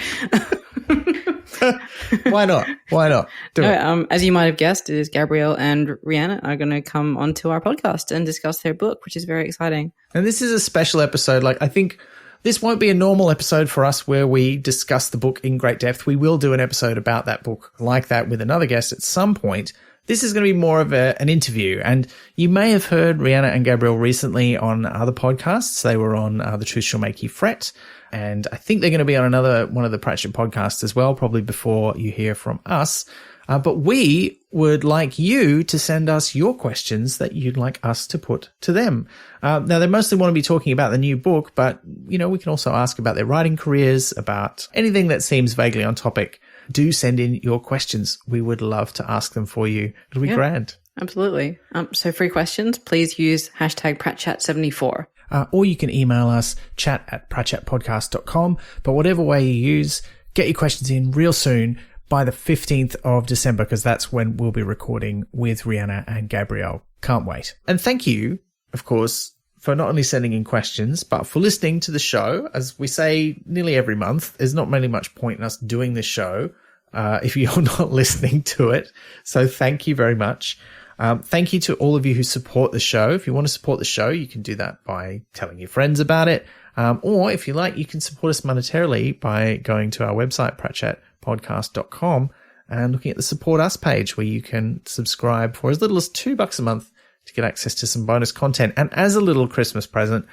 Why not? Why not? Do it. As you might have guessed, it is Gabrielle and Rhianna are going to come onto our podcast and discuss their book, which is very exciting. And this is a special episode. Like, I think this won't be a normal episode for us where we discuss the book in great depth. We will do an episode about that book like that with another guest at some point. This is going to be more of an interview, and you may have heard Rhianna and Gabrielle recently on other podcasts. They were on The Truth Shall Make You Fret, and I think they're going to be on another one of the Pratchett podcasts as well, probably before you hear from us. But we would like you to send us your questions that you'd like us to put to them. Now, they mostly want to be talking about the new book, but, you know, we can also ask about their writing careers, about anything that seems vaguely on topic. Do send in your questions. We would love to ask them for you. It'll be grand. Absolutely. So for questions, please use hashtag Pratchat74. Or you can email us, chat@pratchatpodcast.com. But whatever way you use, get your questions in real soon by the 15th of December, because that's when we'll be recording with Rhianna and Gabrielle. Can't wait. And thank you, of course, for not only sending in questions, but for listening to the show. As we say nearly every month, there's not really much point in us doing this show if you're not listening to it. So thank you very much. Thank you to all of you who support the show. If you want to support the show, you can do that by telling your friends about it. Or if you like, you can support us monetarily by going to our website, pratchatpodcast.com, and looking at the Support Us page, where you can subscribe for as little as $2 a month to get access to some bonus content. And as a little Christmas present,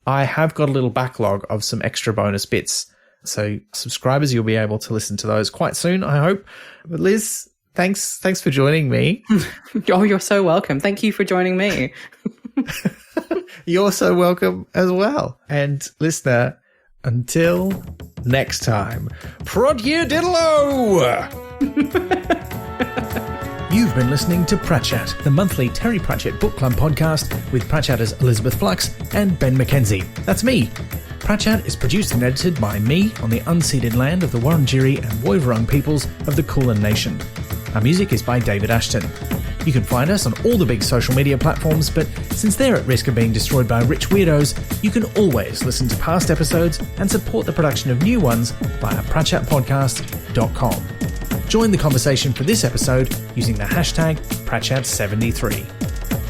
I have got a little backlog of some extra bonus bits. So subscribers, you'll be able to listen to those quite soon, I hope. But Liz, thanks for joining me. Oh, you're so welcome. Thank you for joining me. You're so welcome as well. And listener, until next time, prod you diddle-o! You've been listening to Pratchat, the monthly Terry Pratchett Book Club podcast with Pratchatters Elizabeth Flux and Ben McKenzie. That's me. Pratchat is produced and edited by me on the unceded land of the Wurundjeri and Woiwurrung peoples of the Kulin Nation. Our music is by David Ashton. You can find us on all the big social media platforms, but since they're at risk of being destroyed by rich weirdos, you can always listen to past episodes and support the production of new ones via pratchatpodcast.com. Join the conversation for this episode using the hashtag Pratchat73.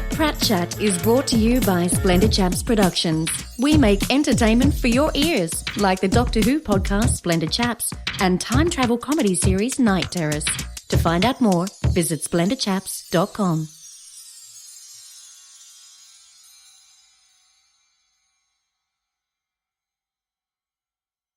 Pratchat is brought to you by Splendid Chaps Productions. We make entertainment for your ears, like the Doctor Who podcast Splendid Chaps and time travel comedy series Night Terrace. To find out more, visit splendidchaps.com.